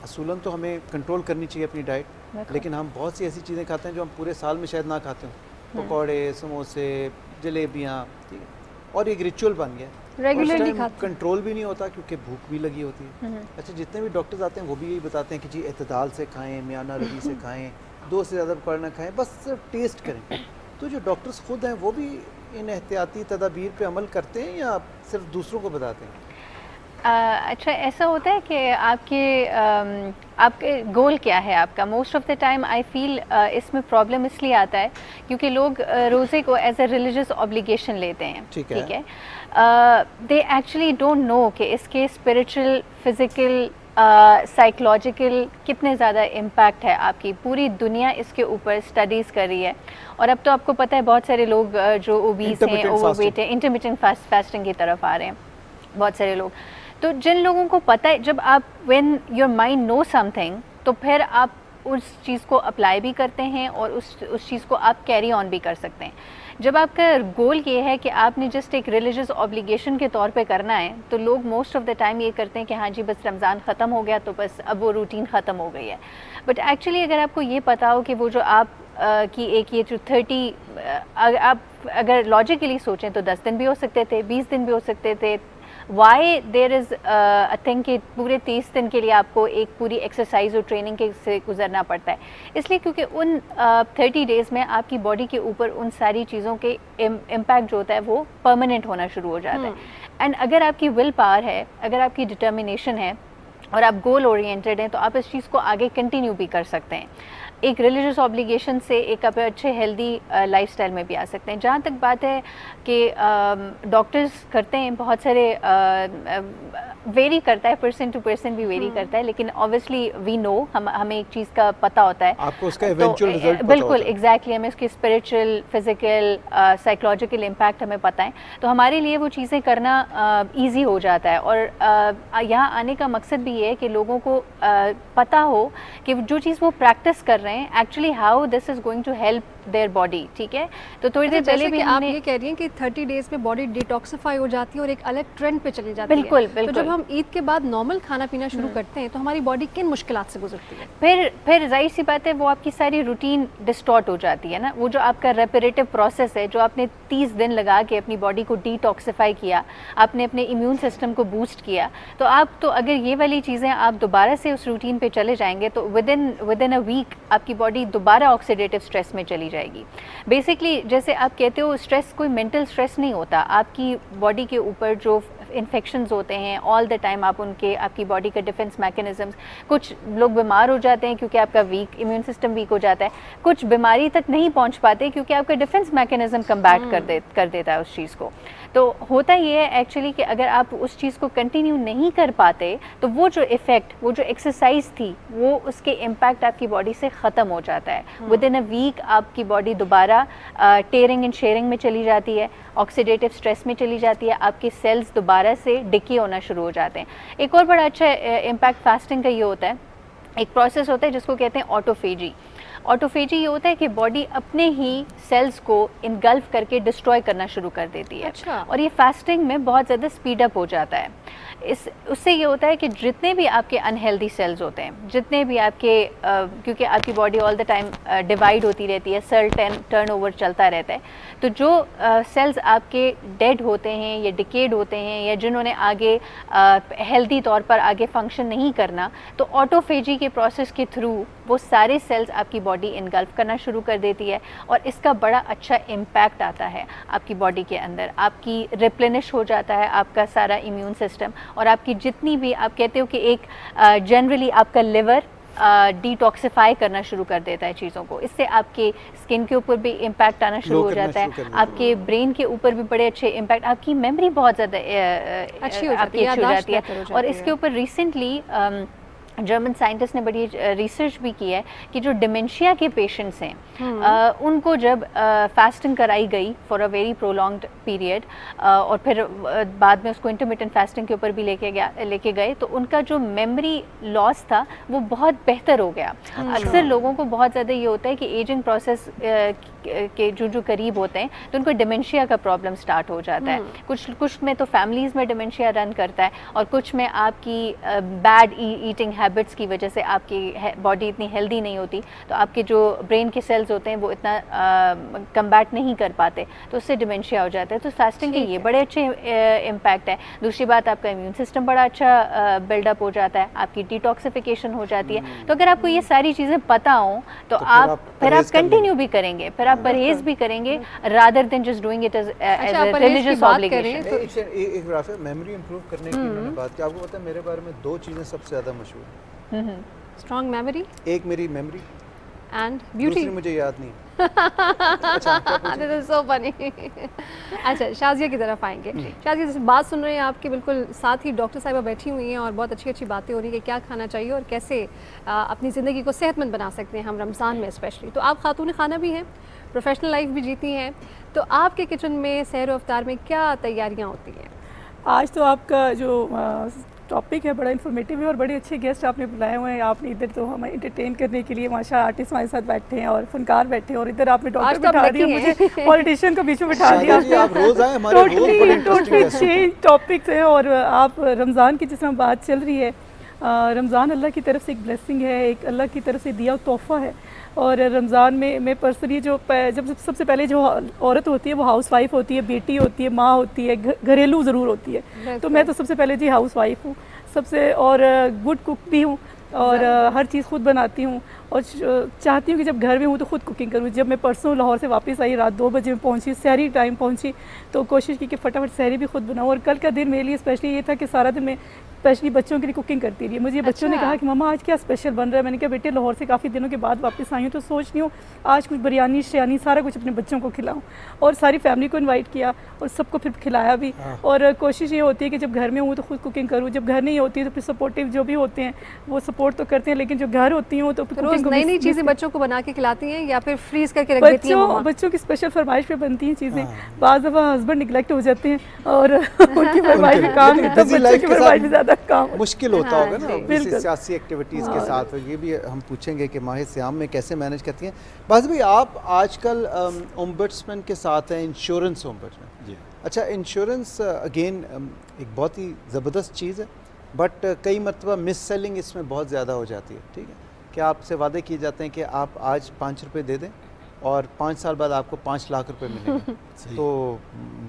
B: असूलन तो हमें कंट्रोल करनी चाहिए अपनी डाइट, लेकिन हम बहुत सी ऐसी चीज़ें खाते हैं जो हम पूरे साल में शायद ना खाते हों, पकौड़े, समोसे, जलेबियाँ, ठीक है, और एक रिचुअल बन गया,
A: रेगुलरली खाते,
B: कंट्रोल भी नहीं होता क्योंकि भूख भी लगी होती है। अच्छा, जितने भी डॉक्टर्स आते हैं वो भी यही बताते हैं कि जी एतदाल से खाएं, मियाना रवि से खाएं, 2 से ज़्यादा पकौड़े ना खाएं, बस टेस्ट करें। तो जो डॉक्टर्स खुद हैं वो भी इन एहतियाती तदाबीर पे अमल करते हैं या सिर्फ दूसरों को बताते हैं?
J: अच्छा, ऐसा होता है कि आपके गोल क्या है आपका? Most of the time I feel इसमें प्रॉब्लम इसलिए आता है क्योंकि लोग रोज़े को एज अ रिलीजियस ऑब्लिगेशन लेते हैं।
B: ठीक है।
J: दे एक्चुअली डोंट नो कि इसके स्पिरिचुअल, फिज़िकल, साइकोलॉजिकल कितने ज़्यादा इम्पैक्ट है। आपकी पूरी दुनिया इसके ऊपर स्टडीज़ कर रही है और अब तो आपको पता है बहुत सारे लोग जो ओबीस हैं, ओवरवेट हैं, इंटरमिटेंट फास्टिंग की तरफ आ रहे हैं बहुत सारे लोग। तो जिन लोगों को पता है, जब आप when your mind know something, तो फिर आप उस चीज़ को अप्लाई भी करते हैं और उस चीज़ को आप कैरी ऑन भी कर सकते हैं। जब आपका गोल ये है कि आपने जस्ट एक रिलीजियस ऑब्लिगेशन के तौर पे करना है, तो लोग मोस्ट ऑफ द टाइम ये करते हैं कि हाँ जी बस रमज़ान ख़त्म हो गया तो बस अब वो रूटीन ख़त्म हो गई है। बट एक्चुअली अगर आपको ये पता हो कि वो जो आप की एक ये जो 30 आप अगर लॉजिकली सोचें तो 10 दिन भी हो सकते थे, 20 दिन भी हो सकते थे। Why there is a think कि पूरे 30 दिन के लिए आपको एक पूरी एक्सरसाइज और ट्रेनिंग के से गुजरना पड़ता है? इसलिए क्योंकि उन 30 डेज़ में आपकी बॉडी के ऊपर उन सारी चीज़ों के इम्पैक्ट जो होता है वो परमानेंट होना शुरू हो जाता है। एंड अगर आपकी विल पावर है, अगर आपकी डिटर्मिनेशन है और आप गोल ओरिएंटेड हैं, तो आप इस चीज़ को आगे कंटिन्यू भी कर सकते हैं। एक रिलीजियस ऑब्लिगेशन से एक आप अच्छे हेल्दी लाइफस्टाइल में भी आ सकते हैं। जहाँ तक बात है कि डॉक्टर्स करते हैं बहुत सारे वेरी करता है, पर्सन टू पर्सन भी वेरी करता है, लेकिन ऑब्वियसली वी नो हमें एक चीज़ का पता होता है,
B: आपको उसका इवेंचुअल रिजल्ट
J: बिल्कुल एग्जैक्टली हमें उसकी स्पिरिचुअल, फिजिकल, साइकोलॉजिकल इम्पैक्ट हमें पता है, तो हमारे लिए वो चीज़ें करना ईजी हो जाता है। और यहाँ आने का मकसद भी ये है कि लोगों को पता हो कि जो चीज़ वो प्रैक्टिस कर रहे हैं actually how this is going to help their body. ठीक है, तो थोड़ी देर पहले भी
A: आप ये कह रही हैं कि 30 डेज में बॉडी डिटॉक्सिफाई हो जाती है और एक अलग ट्रेंड पे चली जाती है।
J: बिल्कुल।
A: तो जब हम ईद के बाद नॉर्मल खाना पीना शुरू करते हैं तो हमारी बॉडी किन मुश्किलात से गुजरती है?
J: फिर जाहिर सी बात है वो आपकी सारी रूटीन डिस्टॉर्ट हो जाती है ना। वो जो आपका रेपिटेटिव प्रोसेस है, जो आपने 30 दिन लगा के अपनी बॉडी को डिटॉक्सिफाई किया, आपने अपने इम्यून सिस्टम को बूस्ट किया, तो आप तो अगर ये वाली चीज़ें आप दोबारा से उस रूटीन पे चले जाएंगे तो विद इन अ वीक आपकी बॉडी दोबारा ऑक्सीडेटिव स्ट्रेस में चली जाएगी। बेसिकली जैसे आप कहते हो स्ट्रेस कोई मेंटल स्ट्रेस नहीं होता, आपकी बॉडी के ऊपर जो इन्फेक्शंस होते हैं ऑल द टाइम आप उनके, आपकी बॉडी का डिफेंस मैकेनिज्म्स, कुछ लोग बीमार हो जाते हैं क्योंकि आपका वीक इम्यून सिस्टम वीक हो जाता है, कुछ बीमारी तक नहीं पहुंच पाते क्योंकि आपका डिफेंस मैकेनिज्म कम्बैट कर देता है उस चीज़ को। तो होता ये है एक्चुअली कि अगर आप उस चीज़ को कंटिन्यू नहीं कर पाते तो वो जो इफ़ेक्ट, वो जो एक्सरसाइज थी, वो उसके इम्पैक्ट आपकी बॉडी से ख़त्म हो जाता है। विद इन अ वीक आपकी बॉडी दोबारा टेयरिंग एंड शेयरिंग में चली जाती है, ऑक्सीडेटिव स्ट्रेस में चली जाती है, आपके सेल्स दोबारा से डिके होना शुरू हो जाते हैं। एक और बड़ा अच्छा इम्पैक्ट फास्टिंग का ये होता है, एक प्रोसेस होता है जिसको कहते हैं ऑटोफेजी। ऑटोफेजी ये होता है कि बॉडी अपने ही सेल्स को इनगल्फ करके डिस्ट्रॉय करना शुरू कर देती है।
A: अच्छा।
J: और ये फास्टिंग में बहुत ज़्यादा स्पीड अप हो जाता है। उससे ये होता है कि जितने भी आपके अनहेल्दी सेल्स होते हैं, जितने भी आपके क्योंकि आपकी body all the time divide होती रहती है, सेल टर्नओवर चलता रहता है, तो जो सेल्स आपके डेड होते हैं या डिकेड होते हैं या जिन्होंने आगे हेल्दी तौर पर आगे फंक्शन नहीं करना, तो ऑटोफेजी के प्रोसेस के थ्रू वो सारे सेल्स आपकी बॉडी इनगल्फ करना शुरू कर देती है और इसका बड़ा अच्छा इम्पैक्ट आता है आपकी बॉडी के अंदर। आपकी रिप्लेनिश हो जाता है आपका सारा इम्यून सिस्टम और आपकी जितनी भी, आप कहते हो कि एक जनरली आपका लिवर डिटॉक्सिफाई करना शुरू कर देता है चीज़ों को। इससे आपके स्किन के ऊपर भी इम्पैक्ट आना शुरू हो जाता है, आपके ब्रेन के ऊपर भी बड़े अच्छे इम्पैक्ट, आपकी मेमोरी बहुत ज़्यादा अच्छी हो जाती है। और इसके ऊपर रिसेंटली जर्मन साइंटिस्ट ने बड़ी रिसर्च भी की है कि जो डिमेंशिया के पेशेंट्स हैं उनको जब फास्टिंग कराई गई for a very prolonged period और फिर बाद में उसको इंटरमिटेंट फास्टिंग के ऊपर भी लेके गए, तो उनका जो मेमोरी लॉस था वो बहुत बेहतर हो गया। अक्सर लोगों को बहुत ज़्यादा ये होता है कि एजिंग प्रोसेस के जो करीब होते हैं तो उनको डिमेंशिया का प्रॉब्लम स्टार्ट हो जाता है। कुछ में तो फैमिलीज़ में डिमेंशिया रन करता है और कुछ में आपकी बैड ईटिंग हैबिट्स की वजह से आपकी बॉडी इतनी हेल्दी नहीं होती, तो आपके जो ब्रेन के सेल्स होते हैं वो इतना कम्बैट नहीं कर पाते, तो उससे डिमेंशिया हो जाता है। तो फास्टिंग के ये बड़े अच्छे इम्पैक्ट है। दूसरी बात, आपका इम्यून सिस्टम बड़ा अच्छा बिल्डअप हो जाता है, आपकी डिटॉक्सिफिकेशन हो जाती है। तो अगर आपको ये सारी चीज़ें पता हो तो आप कंटिन्यू भी करेंगे, फिर आप परहेज भी करेंगे rather than just doing it as religious obligation.
B: एक राफिया, मेमोरी इंप्रूव करने की मैंने बात की, आपको पता है मेरे बारे में 2 चीज़ें सबसे ज़्यादा मशहूर हैं।
A: स्ट्रॉन्ग मेमोरी,
B: एक मेरी मेमोरी
A: एंड ब्यूटी,
B: दूसरी मुझे याद नहीं।
A: This is so funny. अच्छा, शाजिया की तरफ आएंगे। शाजिया, जैसे बात सुन रहे हैं आपके बिल्कुल साथ ही डॉक्टर साहिबा बैठी हुई हैं और बहुत अच्छी अच्छी बातें हो रही हैं कि क्या खाना चाहिए और कैसे अपनी ज़िंदगी को सेहतमंद बना सकते हैं हम रमज़ान में स्पेशली। तो आप खातून खाना भी हैं, प्रोफेशनल लाइफ भी जीती हैं, तो आपके किचन में सहर व इफ्तार में क्या तैयारियाँ होती हैं?
I: आज तो आपका जो टॉपिक है बड़ा इन्फॉर्मेटिव है और बड़े अच्छे गेस्ट आपने बुलाए हुए हैं। आपने इधर तो हमें एंटरटेन करने के लिए माशा आर्टिस्ट हमारे साथ बैठे हैं और फनकार बैठे हैं, और इधर आपने डॉक्टर बिठा दिया, मुझे पॉलिटिशियन को बीच में बिठा दिया। टोटली चेंज टॉपिक्स है। और आप रमज़ान की जिस तरह बात चल रही है, रमज़ान अल्लाह की तरफ से एक ब्लेसिंग है, एक अल्लाह की तरफ से दिया तोहफ़ा है। और रमज़ान में मैं पर्सनली जब सबसे पहले जो औरत होती है वो हाउस वाइफ होती है, बेटी होती है, माँ होती है, घरेलू ज़रूर होती है। तो मैं तो सबसे पहले जी हाउस वाइफ हूँ सबसे, और गुड कुक भी हूँ और हर चीज़ खुद बनाती हूँ और चाहती हूँ कि जब घर में हूँ तो खुद कुकिंग करूँ। जब मैं परसों लाहौर से वापस आई, रात 2 बजे में पहुँची, सहरी टाइम पहुँची, तो कोशिश की कि फटाफट सहरी भी खुद बनाऊँ। और कल का दिन मेरे लिए स्पेशली ये था कि सारा दिन मैं स्पेशली बच्चों के लिए कुकिंग करती रही। मुझे बच्चों ने कहा कि मम्मा आज क्या स्पेशल बन रहा है। मैंने कहा बेटे लाहौर से काफ़ी दिनों के बाद वापस आई हूँ तो सोच रही हूँ आज कुछ बिरयानी शयानी सारा कुछ अपने बच्चों को खिलाऊँ, और सारी फैमिली को इन्वाइट किया और सबको फिर खिलाया भी। और कोशिश ये होती है कि जब घर में हूँ तो खुद कुकिंग करूँ, जब घर नहीं होती है तो फिर सपोर्टिव जो भी होते हैं वो सपोर्ट तो करते हैं, लेकिन जो घर होती हूँ तो
A: रोज़ नई नई चीज़ें बच्चों को बना के खिलाती हैं या फिर फ्रीज करके रख देती हैं?
I: बच्चों की स्पेशल फरमाइश पे बनती हैं चीज़ें। बाज़ दफ़ा हस्बैंड निगलेक्ट हो जाते हैं और उनकी फरमाइश में काम नहीं, तब बच्चों की फरमाइश में ज़्यादा काम
B: मुश्किल होता होगा ना किसी सियासी एक्टिविटीज़ के साथ। ये भी हम पूछेंगे कि माह सियाम में कैसे मैनेज करती हैं। बस भाई, आप आजकल ओम्बड्समैन के साथ हैं, इंश्योरेंस ओम्बड्समैन जी। अच्छा, इंश्योरेंस अगेन एक बहुत ही ज़बरदस्त चीज़ है, बट कई मरतबा मिस सेलिंग इसमें बहुत ज़्यादा हो जाती है। ठीक है, क्या आपसे वादे किए जाते हैं कि आप आज 5 रुपये दे दें और 5 साल बाद आपको 5 लाख रुपए मिलेंगे तो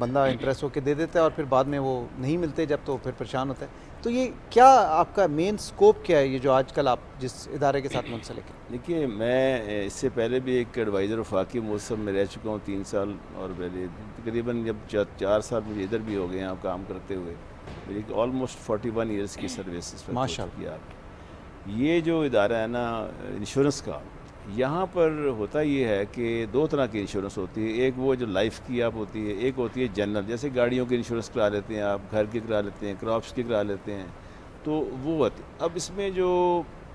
B: बंदा इंटरेस्ट होकर दे देता है और फिर बाद में वो नहीं मिलते जब, तो फिर परेशान होता है। तो ये क्या आपका मेन स्कोप क्या है, ये जो आजकल आप जिस इदारे के साथ मुंसलिक हैं?
H: देखिए, मैं इससे पहले भी एक एडवाइज़र वफाकी मौसम में रह चुका हूँ 3 साल, और पहले तकरीबन जब 4 साल मुझे इधर भी हो गए हैं काम करते हुए। मेरी ऑलमोस्ट 41 ईयर्स की सर्विस माशाल्लाह। ये जो इदारा है ना इंश्योरेंस का, यहाँ पर होता ये है कि 2 तरह की इंश्योरेंस होती है। एक वो जो लाइफ की आप होती है, एक होती है जनरल, जैसे गाड़ियों की इंश्योरेंस करा लेते हैं आप, घर की करा लेते हैं, क्रॉप्स की करा लेते हैं, तो वो होती। अब इसमें जो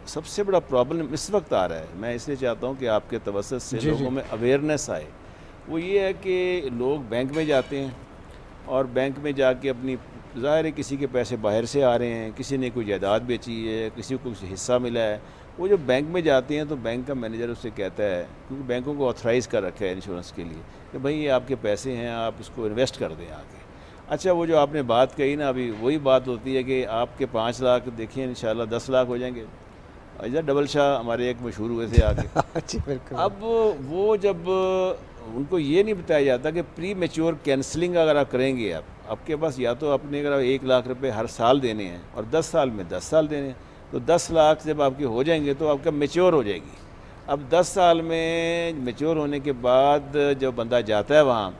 H: सबसे बड़ा प्रॉब्लम इस वक्त आ रहा है, मैं इसलिए चाहता हूँ कि आपके तवज्जुह से लोगों में अवेयरनेस आए, वो ये है कि लोग बैंक में जाते हैं और बैंक में जाके अपनी, ज़ाहिर है किसी के पैसे बाहर से आ रहे हैं, किसी ने कोई जायदाद बेची है, किसी को कुछ हिस्सा मिला है, वो जो बैंक में जाते हैं तो बैंक का मैनेजर उससे कहता है, क्योंकि बैंकों को ऑथराइज़ कर रखा है इंश्योरेंस के लिए कि भाई ये आपके पैसे हैं, आप इसको इन्वेस्ट कर दें आगे। अच्छा, वो जो आपने बात कही ना अभी, वही बात होती है कि आपके 5 लाख देखिए इंशाल्लाह 10 लाख हो जाएंगे। इधर डबल शाह हमारे एक मशहूर हुए थे आगे। अब वो जब उनको ये नहीं बताया जाता कि प्री मैच्योर कैंसलिंग अगर आप करेंगे, आपके पास या तो अपने अगर 1 लाख रुपए हर साल देने हैं और 10 साल में 10 साल देने हैं, तो 10 लाख जब आपके हो जाएंगे तो आपका मैच्योर हो जाएगी। अब 10 साल में मैच्योर होने के बाद जब बंदा जाता है वहाँ,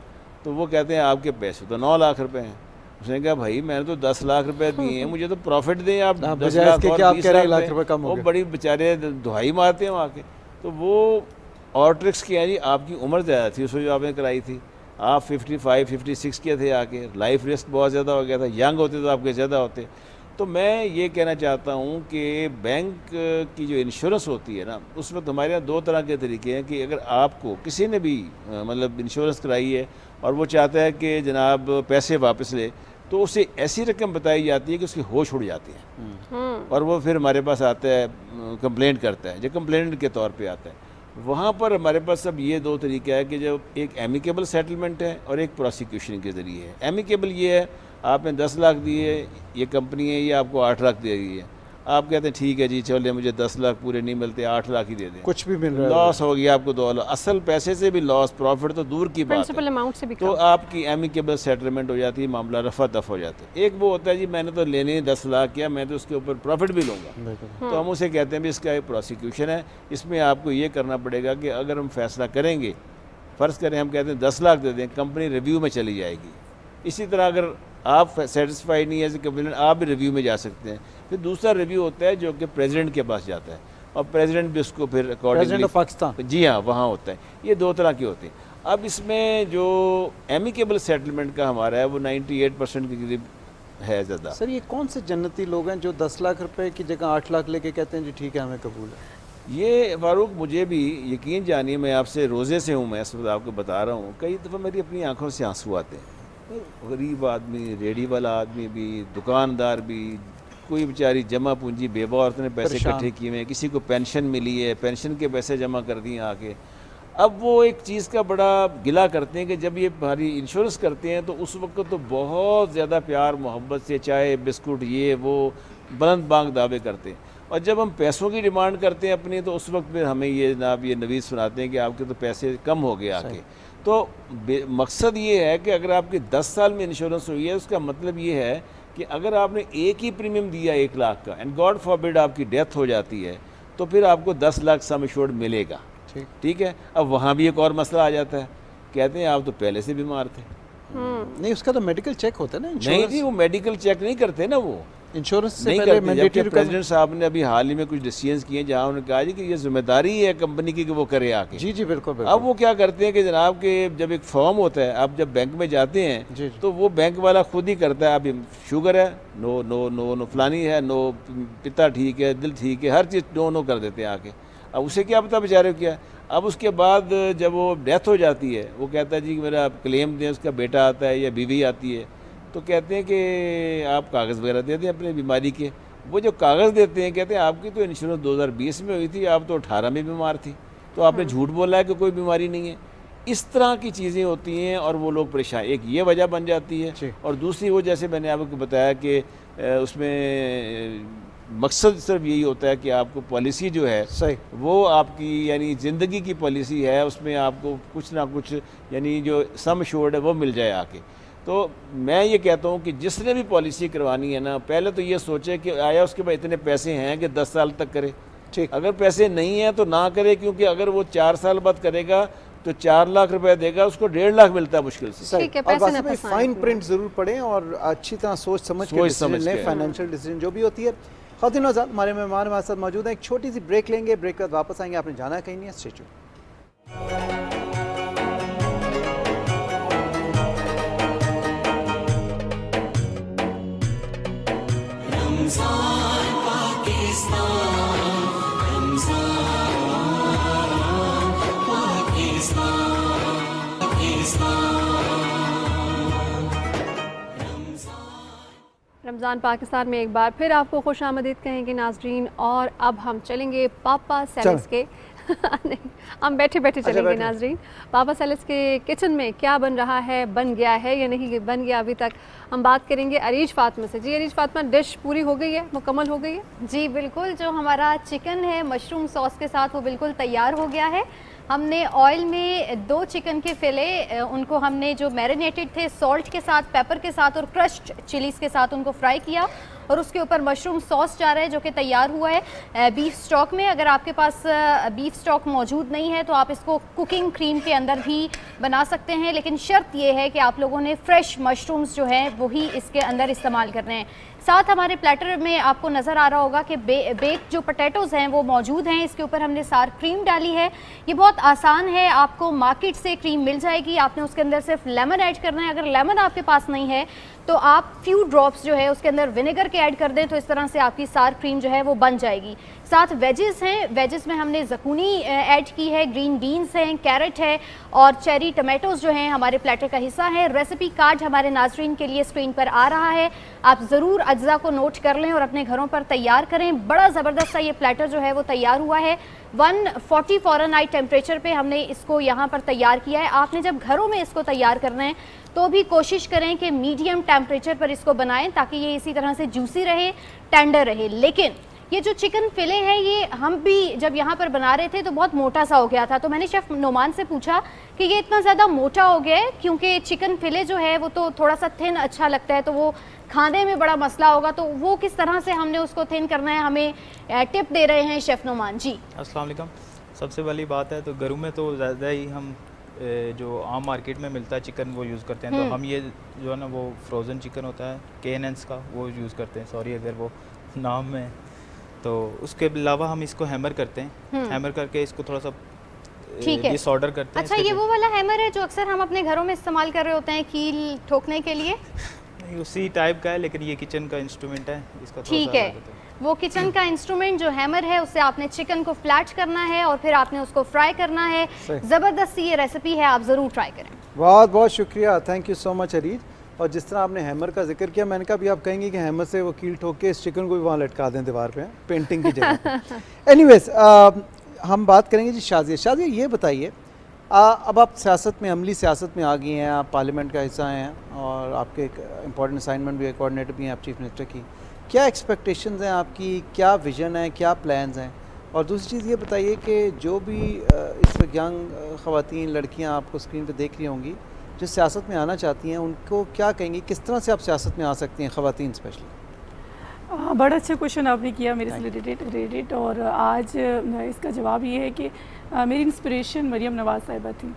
H: तो वो कहते हैं आपके पैसे तो 9 लाख रुपए हैं। उसने कहा भाई मैंने तो 10 लाख रुपए दिए हैं, मुझे तो प्रॉफिट दें आप 10 लाख और 20 लाख रुपए कम हो गए। वो बड़ी बेचारे दुहाई मारते हैं वहाँ के। तो वो और ट्रिक्स किया जी, आपकी उम्र ज़्यादा थी उसमें जो आपने कराई थी, आप 55, 56 के थे आके, लाइफ रिस्क बहुत ज़्यादा हो गया था, यंग होते तो आपके ज़्यादा होते। तो मैं ये कहना चाहता हूँ कि बैंक की जो इंश्योरेंस होती है ना, उस वक्त हमारे यहाँ 2 तरह के तरीके हैं कि अगर आपको किसी ने भी मतलब इंश्योरेंस कराई है और वो चाहता है कि जनाब पैसे वापस ले, तो उसे ऐसी रकम बताई जाती है कि उसकी होश उड़ जाती है और वो फिर हमारे पास आता है, कंप्लेंट करता है, जो कंप्लेंट के तौर पे आता है। वहाँ पर हमारे पास अब ये 2 तरीका है कि जब एक एमिकेबल सेटलमेंट है और एक प्रोसिक्यूशन के ज़रिए है। एमिकेबल ये है, आपने 10 लाख दिए, ये कंपनी है ये आपको 8 लाख दे रही है, आप कहते हैं ठीक है जी चलिए मुझे 10 लाख पूरे नहीं मिलते, 8 लाख ही दे दें,
B: कुछ भी मिल रहा है,
H: लॉस हो गया आपको 2 लाख, असल पैसे से भी लॉस, प्रॉफिट तो दूर की बात
A: प्रिंसिपल
H: है।
A: अमाउंट से भी
H: तो
A: कम।
H: आपकी एमिकेबल सेटलमेंट हो जाती है, मामला रफा दफ हो जाता है। एक वो होता है जी मैंने तो लेने ही 10 लाख किया, मैं तो उसके ऊपर प्रॉफिट भी लूँगा, तो हम उसे कहते हैं भी इसका एक प्रोसिक्यूशन है, इसमें आपको ये करना पड़ेगा कि अगर हम फैसला करेंगे, फ़र्ज़ करें हम कहते हैं 10 लाख दे दें, कंपनी रिव्यू में चली जाएगी। इसी तरह अगर आप सेटिस्फाइड नहीं है एज ए कंप्लेंट, आप भी रिव्यू में जा सकते हैं। फिर दूसरा रिव्यू होता है जो कि प्रेसिडेंट के पास जाता है, और प्रेसिडेंट भी उसको फिर
B: प्रेसिडेंट ऑफ पाकिस्तान,
H: जी हाँ वहाँ होता है। ये 2 तरह के होते हैं। अब इसमें जो एमिकेबल सेटलमेंट का हमारा है वो 98% के करीब है ज़्यादा।
B: सर ये कौन से जन्नती लोग हैं जो 10 लाख रुपए की जगह 8 लाख लेके कहते हैं जी ठीक है हमें कबूल है?
H: ये फारूक मुझे भी यकीन जानिए, मैं आपसे रोज़े से हूँ, मैं इस वक्त आपको बता रहा हूँ, कई दफ़ा मेरी अपनी आंखों से आंसू आते हैं। गरीब आदमी, रेडी वाला आदमी भी, दुकानदार भी, कोई बेचारी जमा पूंजी बेवा औरत ने पैसे इकट्ठे किए हैं, किसी को पेंशन मिली है, पेंशन के पैसे जमा कर दिए आके। अब वो एक चीज़ का बड़ा गिला करते हैं कि जब ये हमारी इंश्योरेंस करते हैं तो उस वक्त तो बहुत ज़्यादा प्यार मोहब्बत से चाय बिस्कुट ये वो बुलंद बांग दावे करते हैं, और जब हम पैसों की डिमांड करते हैं अपनी तो उस वक्त फिर हमें ये जनाब ये नवीस सुनाते हैं कि आपके तो पैसे कम हो गए आके। तो मकसद ये है कि अगर आपकी 10 साल में इंश्योरेंस हुई है उसका मतलब ये है कि अगर आपने एक ही प्रीमियम दिया 1 लाख का एंड गॉड फॉरबिड आपकी डेथ हो जाती है तो फिर आपको 10 लाख सम एश्योर्ड मिलेगा। ठीक है। अब वहाँ भी एक और मसला आ जाता है, कहते हैं आप तो पहले से बीमार थे।
B: नहीं उसका तो मेडिकल चेक होता है ना,
H: नहीं जी वो मेडिकल चेक नहीं करते ना, वो
B: इंश्योरेंस से
H: नहीं
B: पहले
H: करते।
B: मैंडेटरी
H: जबकि प्रेसिडेंट साहब ने अभी हाल ही में कुछ डिसीजंस किए जहाँ उन्होंने कहा जी कि ये जिम्मेदारी है कंपनी की कि वो करे आके।
B: जी जी बिल्कुल, बिल्कुल।
H: अब वो क्या करते हैं कि जनाब के जब एक फॉर्म होता है, आप जब बैंक में जाते हैं तो वो बैंक वाला खुद ही करता है, आप शुगर है नो नो नो नो, फलानी है नो, पिता ठीक है, दिल ठीक है, हर चीज़ नो नो कर देते हैं आके। अब उसे क्या पता बेचारे को क्या। अब उसके बाद जब वो डेथ हो जाती है वो कहता है जी मेरा क्लेम दें, उसका बेटा आता है या बीवी आती है तो कहते हैं कि आप कागज़ वगैरह दे दें अपनी बीमारी के। वो जो कागज़ देते हैं कहते हैं आपकी तो इंश्योरेंस 2020 में हुई थी, आप तो 18 में बीमार थी, तो आपने झूठ बोला है कि कोई बीमारी नहीं है। इस तरह की चीज़ें होती हैं और वो लोग परेशान, एक ये वजह बन जाती है। और दूसरी वो जैसे मैंने आपको बताया कि उसमें मकसद सिर्फ यही होता है कि आपको पॉलिसी जो है
B: सही
H: वो आपकी यानी ज़िंदगी की पॉलिसी है, उसमें आपको कुछ ना कुछ यानी जो सम एश्योर्ड है वो मिल जाए आके। तो मैं ये कहता हूँ कि जिसने भी पॉलिसी करवानी है ना, पहले तो ये सोचे कि आया उसके पास इतने पैसे हैं कि 10 साल तक करे।
B: ठीक,
H: अगर पैसे नहीं हैं तो ना करे, क्योंकि अगर वो 4 साल बाद करेगा तो 4 लाख रुपए देगा, उसको 1.5 लाख मिलता है मुश्किल से।
A: ठीक है,
B: और
A: पैसे
B: बस फाइन प्रिंट जरूर पढ़ें और अच्छी तरह सोच समझ के फाइनेंशियल डिसीजन जो भी होती है। ख़वातीन और हज़रात, हमारे मेहमान हमारे साथ मौजूद हैं। एक छोटी सी ब्रेक लेंगे, ब्रेक के बाद वापस आएंगे। आपने जाना कहीं नहीं है, स्टे ट्यून्ड।
A: रमज़ान पाकिस्तान में एक बार फिर आपको खुश आमदीद कहेंगे नाजरीन। और अब हम चलेंगे पापा सेलिस के नहीं, हम बैठे बैठे चलेंगे नाजरीन। पापा सेलिस के किचन में क्या बन रहा है, बन गया है या नहीं बन गया अभी तक, हम बात करेंगे अरीज फातिमा से। जी अरीज फातिमा, डिश पूरी हो गई है, मुकम्मल हो गई है?
K: जी बिल्कुल, जो हमारा चिकन है मशरूम सॉस के साथ वो बिल्कुल तैयार हो गया है। हमने ऑयल में 2 चिकन के फिले, उनको हमने जो मैरिनेटेड थे सॉल्ट के साथ, पेपर के साथ और क्रश्ड चिलीज़ के साथ उनको फ्राई किया, और उसके ऊपर मशरूम सॉस जा रहा है जो कि तैयार हुआ है बीफ स्टॉक में। अगर आपके पास बीफ स्टॉक मौजूद नहीं है तो आप इसको कुकिंग क्रीम के अंदर भी बना सकते हैं, लेकिन शर्त ये है कि आप लोगों ने फ्रेश मशरूम्स जो हैं वही इसके अंदर इस्तेमाल करने हैं। साथ हमारे प्लेटर में आपको नज़र आ रहा होगा कि बेक जो पोटैटोज़ हैं वो मौजूद हैं। इसके ऊपर हमने सार क्रीम डाली है। ये बहुत आसान है, आपको मार्केट से क्रीम मिल जाएगी। आपने उसके अंदर सिर्फ लेमन ऐड करना है। अगर लेमन आपके पास नहीं है तो आप फ्यू ड्रॉप्स जो है उसके अंदर विनेगर के ऐड कर दें, तो इस तरह से आपकी सार क्रीम जो है वो बन जाएगी। साथ वेजेस हैं, वेजेस में हमने ज़कूनी ऐड की है, ग्रीन बीन्स हैं, कैरेट है और चेरी टमाटोज़ जो हैं हमारे प्लेटर का हिस्सा है। रेसिपी कार्ड हमारे नाजरीन के लिए स्क्रीन पर आ रहा है, आप ज़रूर अज्जा को नोट कर लें और अपने घरों पर तैयार करें। बड़ा ज़बरदस्त सा ये प्लेटर जो है वो तैयार हुआ है। 140 फ़ारेनहाइट टेम्परेचर पे हमने इसको यहाँ पर तैयार किया है। आपने जब घरों में इसको तैयार करना है तो भी कोशिश करें कि मीडियम टेम्परेचर पर इसको बनाएं ताकि ये इसी तरह से जूसी रहे, टेंडर रहे। लेकिन ये जो चिकन फिले है ये हम भी जब यहाँ पर बना रहे थे तो बहुत मोटा सा हो गया था, तो मैंने शेफ़ नोमान से पूछा कि ये इतना ज़्यादा मोटा हो गया है क्योंकि चिकन फिले जो है वो तो थोड़ा सा थिन अच्छा लगता है, तो वो खाने में बड़ा मसला होगा, तो वो किस तरह से हमने उसको थिन करना है, हमें टिप दे रहे हैं शेफ़ नोमान जी।
L: अस्सलाम वालेकुम। सबसे पहली बात है तो घरों में तो ज़्यादा ही हम जो आम मार्केट में मिलता है चिकन वो यूज़ करते हैं, तो हम ये जो है ना वो फ्रोज़न चिकन होता है KNN's का वो यूज़ करते हैं, सॉरी अगर वो नाम में, तो उसके अलावा हम इसको हैमर करते हैं, हैमर करके इसको थोड़ा सा डिसऑर्डर करते हैं।
K: अच्छा, ये वो वाला हैमर है जो अक्सर हम अपने घरों में इस्तेमाल कर रहे होते हैं कील ठोकने के लिए?
L: नहीं, उसी टाइप का है, लेकिन ये किचन का इंस्ट्रूमेंट है, इसका
K: ठीक है, वो किचन का इंस्ट्रूमेंट जो हैमर है उससे आपने चिकन को फ्लैट करना है और फिर आपने उसको फ्राई करना है। ज़बरदस्त ये रेसिपी है, आप ज़रूर ट्राई करें।
B: बहुत बहुत शुक्रिया, thank you so much Areej. और जिस तरह आपने हैमर का जिक्र किया, मैंने कहा भी आप कहेंगे कि हैमर से वो कील ठोक के इस चिकन को भी वहाँ लटका दें दीवार पे, पेंटिंग की जगह। एनीवेज, हम बात करेंगे जी शाज़िया। शाज़िया ये बताइए, अब आप सियासत में, अमली सियासत में आ गई हैं, आप पार्लियामेंट का हिस्सा हैं और आपके एक इम्पॉर्टेंट असाइनमेंट भी है, कोऑर्डिनेटर भी हैं आप चीफ मिनिस्टर की। क्या एक्सपेक्टेशंस हैं आपकी, क्या विज़न है, क्या प्लान्स हैं? और दूसरी चीज़ ये बताइए कि जो भी इस वक्त यंग ख़वातीन, लड़कियाँ आपको स्क्रीन पर देख रही होंगी जो सियासत में आना चाहती हैं, उनको क्या कहेंगी, किस तरह से आप सियासत में आ सकती हैं, ख़वातीन स्पेशली?
I: बड़ा अच्छा क्वेश्चन आपने किया मेरे से रिलेटेड, और आज इसका जवाब ये है कि मेरी इंस्पिरेशन मरियम नवाज़ साहिबा थी,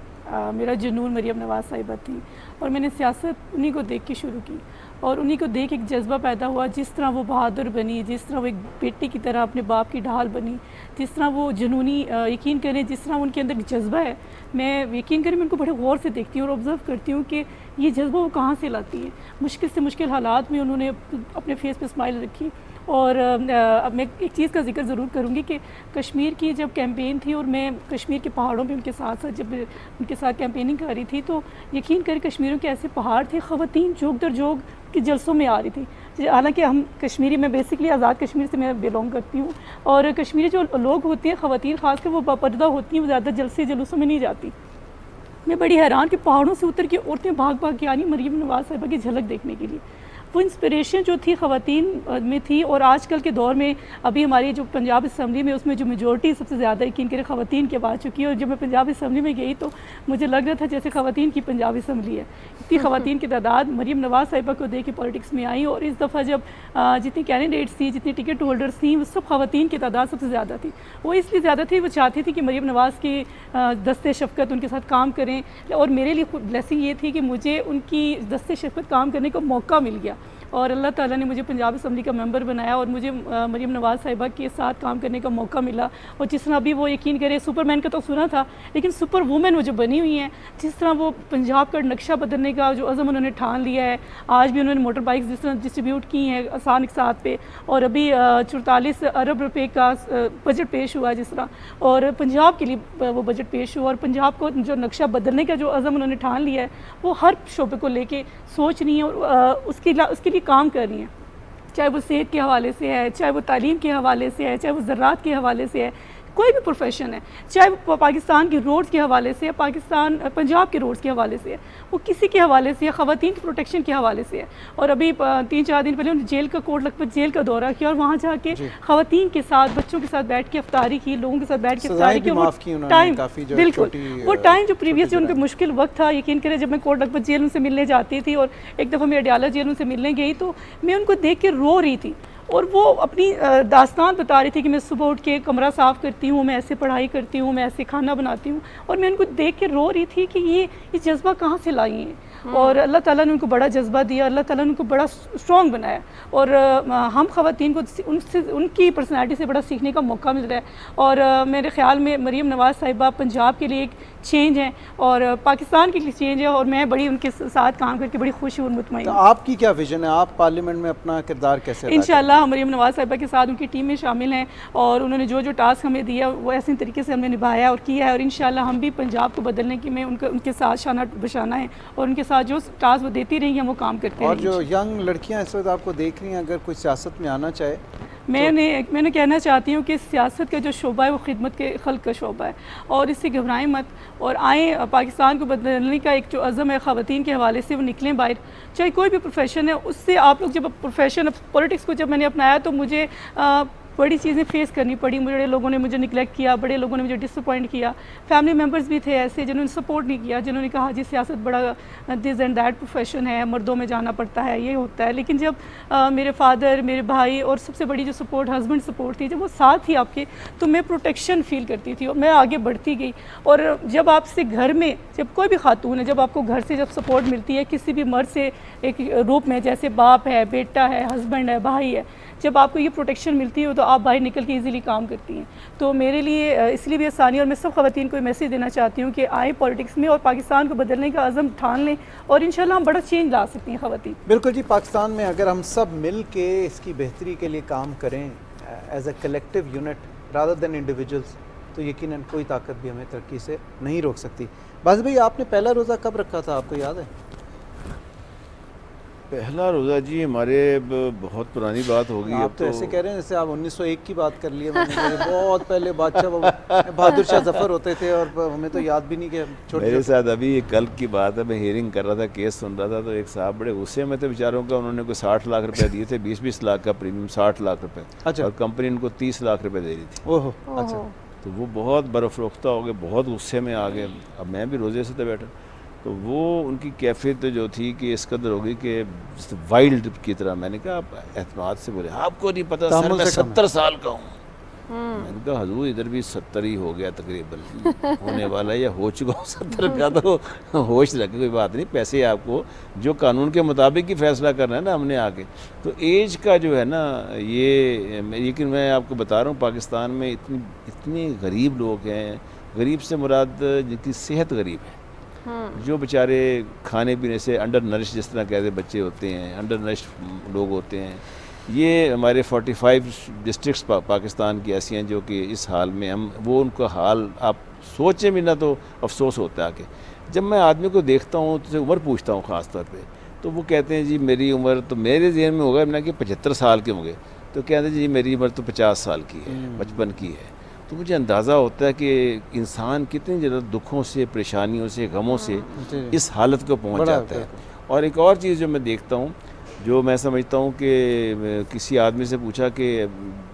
I: मेरा जुनून मरियम नवाज़ साहिबा थी, और मैंने सियासत उन्हीं को देख के शुरू की और उन्हीं को देख एक जज्बा पैदा हुआ। जिस तरह वो बहादुर बनी, जिस तरह वो एक बेटी की तरह अपने बाप की ढाल बनी, जिस तरह वो जुनूनी, यकीन करें जिस तरह उनके अंदर जज्बा है, मैं यकीन करें मैं उनको बड़े गौर से देखती हूँ और ऑब्ज़र्व करती हूँ कि ये जज्बा वो कहाँ से लाती है। मुश्किल से मुश्किल हालात में उन्होंने अपने फेस पे स्माइल रखी। और अब मैं एक चीज़ का जिक्र ज़रूर करूँगी कि कश्मीर की जब कैंपेन थी और मैं कश्मीर के पहाड़ों पे उनके साथ जब उनके साथ कैंपेनिंग कर रही थी, तो यकीन करें कश्मीरों के ऐसे पहाड़ थे, ख़वातीन जोग दर जोग के जलसों में आ रही थी। हालांकि हम कश्मीरी, मैं बेसिकली आज़ाद कश्मीर से मैं बिलोंग करती हूँ, और कश्मीरी जो लोग होते हैं, ख़वातीन ख़ासकर, वो बापर्दा होती हैं, वो ज़्यादा जलसे जुलूसों में नहीं जाती। मैं बड़ी हैरान कि पहाड़ों से उतर के औरतें भाग भाग के आनी मरियम नवाज़ साहिबा की झलक देखने के लिए। वो इंस्पिरेशन जो थी ख़वातीन में थी। और आजकल के दौर में अभी हमारी जो पंजाब असम्बली में उसमें जो मेजॉरिटी सबसे ज़्यादा यकीन करें ख़वातीन की आ चुकी है। और जब मैं पंजाब असम्बली में गई तो मुझे लग रहा था जैसे ख़वातीन की पंजाब असम्बली है। इतनी ख़वातीन की तादाद मरियम नवाज़ साहिबा को देख के पॉलिटिक्स में आई। और इस दफ़ा जब जितनी कैंडिडेट्स थी, जितनी टिकट होल्डर्स थी, वो सब ख़वातीन की तादाद सबसे ज़्यादा थी। वो इसलिए ज़्यादा थी, वो चाहती थी कि मरियम नवाज़ की दस्ते शफ़क़त उनके साथ काम करें। और मेरे लिए ब्लेसिंग ये थी कि मुझे उनकी दस्ते शफ़क़त काम करने का मौका मिल गया और अल्लाह ताला ने मुझे पंजाब असम्बली का मेंबर बनाया और मुझे मरियम नवाज़ साहिबा के साथ काम करने का मौका मिला। और जिस तरह अभी वो यकीन करें, सुपरमैन का तो सुना था, लेकिन सुपर वूमेन वो जो बनी हुई हैं, जिस तरह वो पंजाब का नक्शा बदलने का जो अज़म उन्होंने ठान लिया है। आज भी उन्होंने मोटर बाइक्स जिस तरह डिस्ट्रीब्यूट की हैं आसान इक़्तिसाद पे, और अभी 44 अरब रुपए का बजट पेश हुआ जिस तरह, और पंजाब के लिए वो बजट पेश हुआ। और पंजाब को जो नक्शा बदलने का जो अज़म उन्होंने ठान लिया है, वो हर शोबे को लेके सोच रही हैं और उसके लिए काम कर रही हैं। चाहे वो सेहत के हवाले से है, चाहे वो तालीम के हवाले से है, चाहे वो ज़राअत के हवाले से है, कोई भी प्रोफेशन है, चाहे वो पाकिस्तान के रोड्स के हवाले से है, पंजाब के रोड्स के हवाले से है, वो किसी के हवाले से है, ख़वातीन की प्रोटेक्शन के हवाले से है। और अभी 3-4 दिन पहले उन्होंने जेल का कोट लखपत जेल का दौरा किया और वहाँ जाके ख़वातीन के साथ, बच्चों के साथ बैठ के अफ्तारी की, लोगों के साथ बैठ के अफ्तारी की। टाइम बिल्कुल वो टाइम जो प्रीवियस जो उनका मुश्किल वक्त था, यकीन करें जब मैं कोट लखपत जेल उनसे मिलने जाती थी और एक दफ़ा मैं अडियाला जेल उनसे मिलने गई तो मैं उनको देख के रो रही थी। और वो अपनी दास्तान बता रही थी कि मैं सुबह उठ के कमरा साफ़ करती हूँ, मैं ऐसे पढ़ाई करती हूँ, मैं ऐसे खाना बनाती हूँ। और मैं उनको देख के रो रही थी कि ये जज्बा कहाँ से लाई है। और अल्लाह ताला ने उनको बड़ा जज्बा दिया, अल्लाह ताला ने उनको बड़ा स्ट्रॉन्ग बनाया। और हम ख़वातीन को उनकी पर्सनैलिटी से बड़ा सीखने का मौका मिल रहा है। और मेरे ख़्याल में मरियम नवाज़ साहिबा पंजाब के लिए एक चेंज है और पाकिस्तान के लिए चेंज है। और मैं बड़ी उनके साथ काम करके बड़ी खुश हूँ और मुतमईन।
B: तो आपकी क्या विजन है, आप पार्लियामेंट में अपना किरदार कैसे?
I: इंशाल्लाह मरियम नवाज़ साहिबा के साथ उनकी टीम में शामिल हैं और उन्होंने जो जो टास्क हमें दिया वो ऐसे तरीके से हमने निभाया और किया है। और इंशाल्लाह हम भी पंजाब को बदलने की में उनके साथ शाना बशाना है और उनके साथ जो टास्क वो देती रही हैं वो काम करते हैं।
B: और जो यंग लड़कियां इस वक्त आपको देख रही हैं, अगर कोई सियासत में आना चाहे,
I: मैंने कहना चाहती हूँ कि सियासत का जो शोबा है वो खिदमत के खल्क का शोबा है और इससे घबराएं मत और आएँ। पाकिस्तान को बदलने का एक जो अज़म है ख़वातीन के हवाले से, वो निकलें बाहर। चाहे कोई भी प्रोफेशन है, उससे आप लोग जब प्रोफेशन पॉलिटिक्स को जब मैंने अपनाया तो मुझे बड़ी चीज़ें फेस करनी पड़ी, बड़े लोगों ने मुझे निगलेक्ट किया, बड़े लोगों ने मुझे डिसअपॉइंट किया, फैमिली मेम्बर्स भी थे ऐसे जिन्होंने सपोर्ट नहीं किया, जिन्होंने कहा जी सियासत बड़ा दिस एंड दैट प्रोफेशन है, मर्दों में जाना पड़ता है, ये होता है। लेकिन जब मेरे फादर, मेरे भाई और सबसे बड़ी जो सपोर्ट हस्बैंड सपोर्ट थी, जब वो साथ ही आपके, तो मैं प्रोटेक्शन फील करती थी और मैं आगे बढ़ती गई। और जब आपसे घर में, जब कोई भी खातून है, जब आपको घर से जब सपोर्ट मिलती है किसी भी मर्द से एक रूप में, जैसे बाप है, बेटा है, हस्बैंड है, भाई है, जब आपको ये प्रोटेक्शन मिलती है तो आप बाहर निकल के इजीली काम करती हैं। तो मेरे लिए इसलिए भी आसानी, और मैं सब ख़वातीन को मैसेज देना चाहती हूँ कि आए पॉलिटिक्स में और पाकिस्तान को बदलने का अज़म ठान लें और इंशाल्लाह हम बड़ा चेंज ला सकती हैं ख़वातीन।
B: बिल्कुल जी, पाकिस्तान में अगर हम सब मिल के इसकी बेहतरी के लिए काम करें as a collective unit rather than individuals, तो यकीनन कोई ताकत भी हमें तरक्की से नहीं रोक सकती। बस भाई, आपने पहला रोज़ा कब रखा था, आपको याद है?
H: पहला रोज़ा जी हमारे बहुत पुरानी बात होगी।
B: आप तो ऐसे कह रहे हैं जैसे आप 1901 की बात कर लिए। मैंने बहुत पहले बादशाह बहादुर शाह जफर होते थे और हमें तो याद भी नहीं कि छोटे।
H: मेरे साथ अभी कल की बात है, मैं हियरिंग कर रहा था, केस सुन रहा था, तो एक साहब बड़े गुस्से में थे बेचारों का। उन्होंने कोई 60 लाख रुपए दिए थे, 20-20 लाख का प्रीमियम, 60 लाख रुपए।
B: अच्छा।
H: और कंपनी उनको 30 लाख रुपए दे रही थी।
B: ओहो, अच्छा।
H: तो वो बहुत बर्फरोख्ता हो गए, बहुत गुस्से में आ गए। अब मैं भी रोज़े से तो बैठा, तो वो उनकी कैफियत जो थी कि इस कदर होगी कि वाइल्ड की तरह। मैंने कहा आप एतमाद से बोले, आपको नहीं पता सर मैं 70 साल का हूँ। मैंने कहा हजूर इधर भी 70 ही हो गया तकरीबन, होने वाला या हो चुका हूँ 70 का, तो होश रखे, कोई बात नहीं, पैसे आपको जो कानून के मुताबिक ही फैसला करना है ना हमने आगे। तो एज का जो है ना ये, लेकिन मैं आपको बता रहा हूँ पाकिस्तान में इतने गरीब लोग हैं। गरीब से मुराद जिनकी सेहत गरीब है, जो बेचारे खाने पीने से अंडर नरिश, जिस तरह कहते बच्चे होते हैं, अंडर नरिश लोग होते हैं। ये हमारे 45 डिस्ट्रिक्ट्स पाकिस्तान की ऐसी हैं जो कि इस हाल में हम, वो उनका हाल आप सोचें भी ना तो अफसोस होता है। कि जब मैं आदमी को देखता हूँ तो उम्र पूछता हूँ ख़ास तौर पे, तो वो कहते हैं जी मेरी उम्र, तो मेरे जहन में होगा ना कि 75 साल के होंगे, तो कहते हैं जी मेरी उम्र तो 50 साल की है, 55 की है। तो मुझे अंदाज़ा होता है कि इंसान कितनी ज़्यादा दुखों से, परेशानियों से, गमों से इस हालत को पहुंच जाता है। और एक और चीज़ जो मैं देखता हूँ, जो मैं समझता हूँ कि किसी आदमी से पूछा कि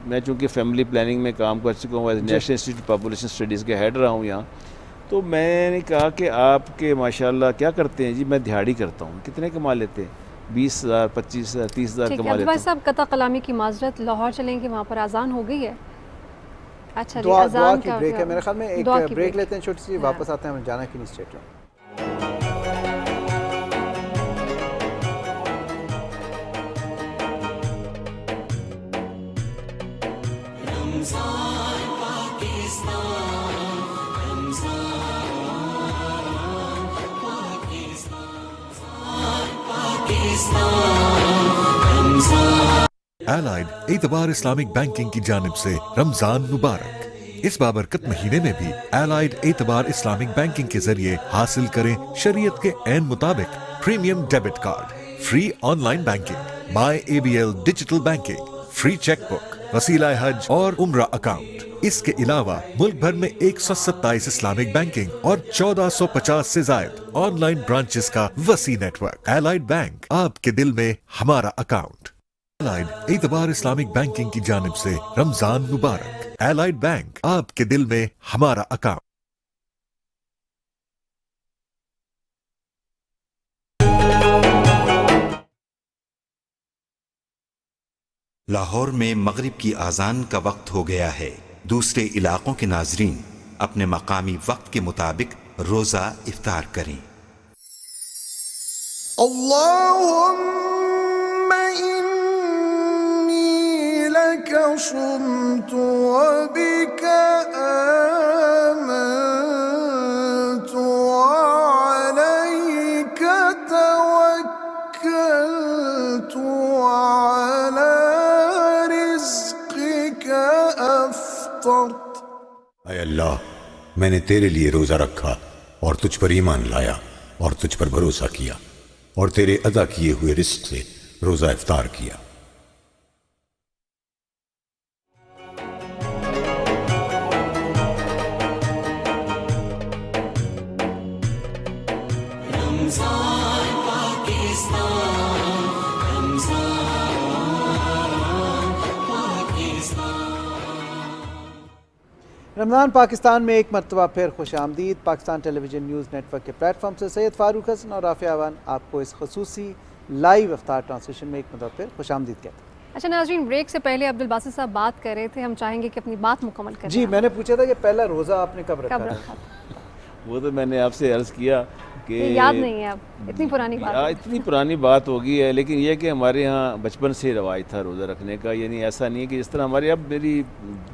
H: मैं चूँकि फैमिली प्लानिंग में काम कर चुका हूँ, नेशनल इंस्टीट्यूट पॉपुलेशन स्टडीज़ के हेड रहा हूँ यहाँ, तो मैंने कहा कि आपके माशाल्लाह क्या करते हैं जी? मैं दिहाड़ी करता हूँ। कितने कमा लेते हैं? 20,000, 25,000, 30,000 कमा लेते हैं।
A: भाई साहब, कता कलामी की माजरत, लाहौर चलेंगे, वहाँ पर अजान हो गई है। अच्छा जी,
B: दुआ
A: अजान
B: की
A: का
B: ब्रेक है मेरे ख्याल में, एक ब्रेक लेते हैं छोटी सी,
A: हाँ।
B: वापस आते हैं, हम जाना कि नहीं स्टेट में।
E: एलाइड एतबार इस्लामिक बैंकिंग की जानिब से रमजान मुबारक। इस बाबरकत महीने में भी एलाइड एतबार इस्लामिक बैंकिंग के जरिए हासिल करें शरीयत के ऐन मुताबिक premium debit card, free online banking, my ABL digital banking, free chequebook, वसीला हज और उम्रा अकाउंट। इसके अलावा मुल्क भर में 127 इस्लामिक बैंकिंग और 1450 से जायद ऑनलाइन ब्रांचेस का वसी नेटवर्क। एलाइड बैंक, आपके दिल में हमारा अकाउंट। एलाइड एतबार इस्लामिक बैंकिंग की जानिब से रमजान मुबारक। एलाइड बैंक, आपके दिल में हमारा अकाउंट।
M: लाहौर में मगरिब की आज़ान का वक्त हो गया है। दूसरे इलाकों के नाजरीन अपने मकामी वक्त के मुताबिक रोजा इफ्तार करें।
N: अल्लाहुम्मा इन्नी लका सुम्तु व बिका आमनतु व अलैका तवक्कलतु व अला रिज़्क़िका अफ़्तरतु।
F: ऐ अल्लाह, मैंने तेरे लिए रोजा रखा और तुझ पर ईमान लाया और तुझ पर भरोसा किया और तेरे अदा किए हुए रिस्क से रोजा इफ्तार किया।
G: रमज़ान पाकिस्तान, रमज़ान पाकिस्तान।
B: रमज़ान पाकिस्तान में एक मरतबा फिर खुश आमदीद। पाकिस्तान टेलीविज़न न्यूज़ नेटवर्क के प्लेटफॉर्म से सैयद फ़ारूक हसन और राफ़िया अवान आपको इस खसूसी लाइव इफ्तार ट्रांसमिशन में एक मरतबा फिर खुश आमदीद कहते हैं।
A: अच्छा नाज़रीन, ब्रेक से पहले अब्दुल बासित साहब बात कर रहे थे, हम चाहेंगे कि अपनी बात मुकम्मल करें।
B: जी, मैंने पूछा था कि पहला रोज़ा आपने कब रखा है?
H: वो तो मैंने आपसे अर्ज़ किया कि
A: याद नहीं है, अब इतनी पुरानी बात
H: इतनी पुरानी बात हो गई है, लेकिन यह कि हमारे यहाँ बचपन से रवाज था रोज़ा रखने का। यानी ऐसा नहीं है कि जिस तरह हमारे अब मेरी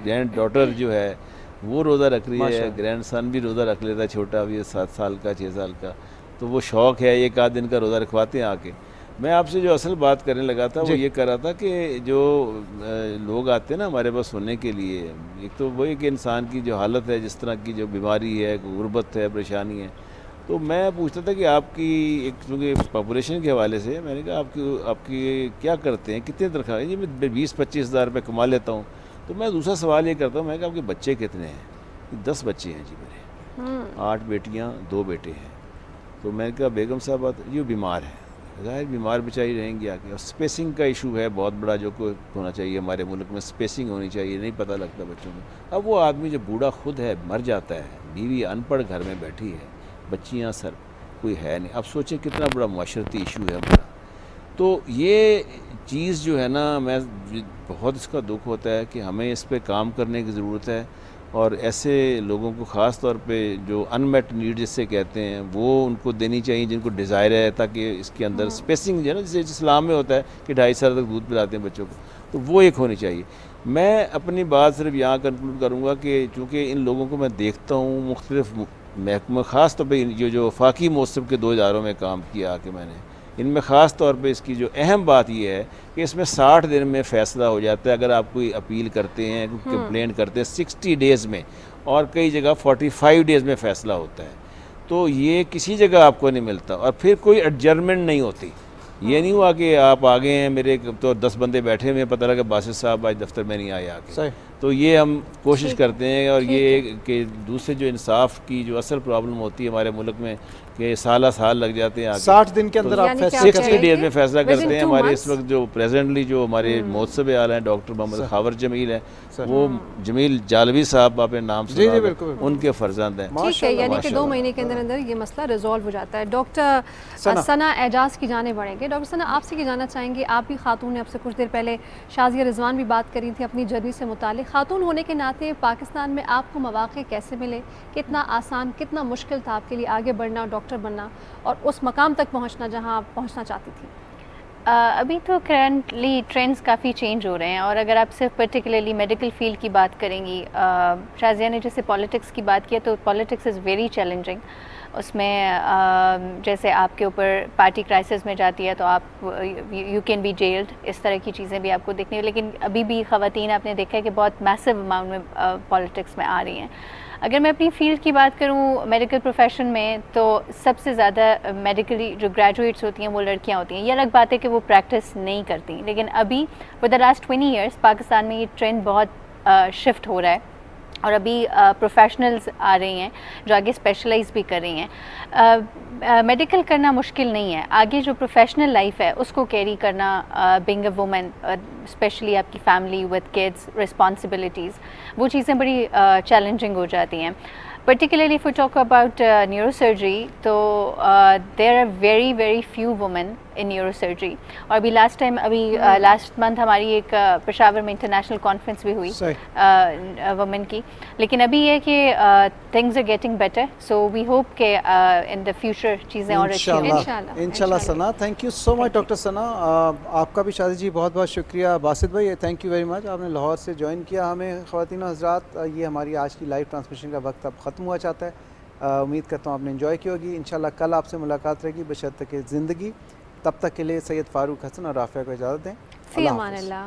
H: ग्रैंड डॉटर जो है वो रोज़ा रख रही है, ग्रैंड सन भी रोज़ा रख लेता है, छोटा भी 7 साल का 6 साल का, तो वो शौक़ है, एक आध दिन का रोज़ा रखवाते हैं आके। मैं आपसे जो असल बात करने लगा था वो ये कर रहा था कि जो लोग आते हैं ना हमारे पास सुनने के लिए, एक तो वही कि इंसान की जो हालत है, जिस तरह की जो बीमारी है, गुर्बत है, परेशानी है, तो मैं पूछता था कि आपकी एक चूँकि पॉपुलेशन के हवाले से मैंने कहा आपकी क्या करते हैं, कितने तनख्वाह है? जी मैं 20-25 हज़ार रुपये कमा लेता हूँ। तो मैं दूसरा सवाल ये करता हूँ, मैं कहा आपके बच्चे कितने हैं? 10 बच्चे हैं जी मेरे, 8 बेटियाँ 2 बेटे हैं। तो मैंने कहा बेगम साहब ये बीमार है, ज़ाहिर बीमार बेचारी रहेंगी आके, और स्पेसिंग का इशू है बहुत बड़ा जो कोई होना चाहिए हमारे मुल्क में, स्पेसिंग होनी चाहिए, नहीं पता लगता बच्चों को। अब वो आदमी जो बूढ़ा खुद है मर जाता है, बीवी अनपढ़ घर में बैठी है, बच्चियाँ सर कोई है नहीं। अब सोचें कितना बड़ा माशरती इशू है हमारा। तो ये चीज़ जो है ना, मैं बहुत इसका दुख होता है कि हमें इस पे काम करने की ज़रूरत है, और ऐसे लोगों को ख़ास तौर पे जो अनमेट नीड जिससे कहते हैं वो उनको देनी चाहिए, जिनको डिज़ायर है, ताकि इसके अंदर स्पेसिंग जो है ना, जैसे इस्लाम में होता है कि 2.5 साल तक दूध पिलाते हैं बच्चों को, तो वो एक होनी चाहिए। मैं अपनी बात सिर्फ यहाँ कंक्लूड करूँगा कि चूँकि इन लोगों को मैं देखता हूँ मुख्तलिफ महकमा, ख़ास तौर पर जो वफाकी मौसम के 2 इदारों में काम किया आके मैंने, इनमें ख़ास तौर पे इसकी जो अहम बात ये है कि इसमें 60 दिन में फ़ैसला हो जाता है। अगर आप कोई अपील करते हैं, कोई कंप्लेन करते हैं 60 डेज़ में, और कई जगह 45 डेज़ में फ़ैसला होता है। तो ये किसी जगह आपको नहीं मिलता, और फिर कोई एडजर्नमेंट नहीं होती। ये नहीं हुआ कि आप आ गए हैं, मेरे तो 10 बंदे बैठे हुए हैं, पता लगा बासित साहब आज दफ्तर में नहीं आए आके। तो ये हम कोशिश करते हैं, और ये कि दूसरे जो इंसाफ की जो असल प्रॉब्लम होती है हमारे मुल्क में कि साल लग जाते हैं,
B: 60 दिन के अंदर आप
H: 60 डेज में फैसला करते हैं। हमारे इस वक्त जो प्रेजेंटली जो हमारे मोहतसब आल हैं डॉक्टर मोहम्मद खावर जमील हैं, वो जमील जालवी साहब आपने नाम सुना, उनके फर्जंद हैं।
A: ठीक है, यानी कि 2 महीने के अंदर अंदर ये मसला रिजॉल्व हो जाता है। डॉक्टर सना एजाज की जाने बढ़ेंगे। डॉक्टर सना, आपसे की जानना चाहेंगे, आप भी खातून ने, आपसे कुछ देर पहले शाजिया रिजवान भी बात करी थी अपनी जर्नी से मुतालिक, खातून होने के नाते पाकिस्तान में आपको मौक़े कैसे मिले, कितना आसान कितना मुश्किल था आपके लिए आगे बढ़ना, डॉक्टर बनना और उस मकाम तक पहुंचना जहां आप पहुंचना चाहती थी?
J: अभी तो करंटली ट्रेंड्स काफ़ी चेंज हो रहे हैं, और अगर आप सिर्फ पर्टिकुलरली मेडिकल फील्ड की बात करेंगी, शाजिया ने जैसे पॉलिटिक्स की बात की, तो पॉलिटिक्स इज़ वेरी चैलेंजिंग। उसमें जैसे आपके ऊपर पार्टी क्राइसिस में जाती है तो आप यू कैन बी जेल्ड, इस तरह की चीज़ें भी आपको दिखनी है। लेकिन अभी भी ख़वातीन आपने देखा है कि बहुत मैसिव अमाउंट में पॉलिटिक्स में आ रही हैं। अगर मैं अपनी फील्ड की बात करूं मेडिकल प्रोफेशन में, तो सबसे ज़्यादा मेडिकली जो ग्रेजुएट्स होती हैं वो लड़कियां होती हैं। ये अलग बात है कि वो प्रैक्टिस नहीं करती, लेकिन अभी for the last 20 years Pakistan में ये ट्रेंड बहुत शिफ्ट हो रहा है, और अभी प्रोफेशनल्स आ रही हैं जो आगे स्पेशलाइज भी कर रही हैं। मेडिकल करना मुश्किल नहीं है, आगे जो प्रोफेशनल लाइफ है उसको कैरी करना, बीइंग अ वुमेन, स्पेशली आपकी फैमिली विद किड्स रिस्पॉन्सिबिलिटीज़, वो चीज़ें बड़ी चैलेंजिंग हो जाती हैं। particularly if we talk about neurosurgery, तो there are very few women in neurosurgery। और अभी लास्ट टाइम लास्ट मंथ हमारी एक पेशावर में इंटरनेशनल कॉन्फ्रेंस भी हुई वुमेन की, लेकिन अभी ये कि things are getting better, so we hope के इन द फ्यूचर चीज़ें और अच्छी होंगी
B: इंशाल्लाह। Sana, thank you so much doctor Sana. आपका भी शादी जी बहुत बहुत शुक्रिया। बासित भाई, थैंक यू वेरी मच, आपने लाहौर से ज्वाइन किया हमें। ख़वातीन हज़रात, ये हमारी आज की लाइव ट्रांसमिशन का वक्त अब ख़त्म हुआ चाहता है। उम्मीद करता हूँ आपने एंजॉय की होगी। इंशाल्लाह कल आपसे मुलाकात रहेगी बशर्ते कि ज़िंदगी। तब तक के लिए सैयद फ़ारूक हसन और राफ़िया को इजाज़त दें।
A: फ़ी अमान अल्लाह।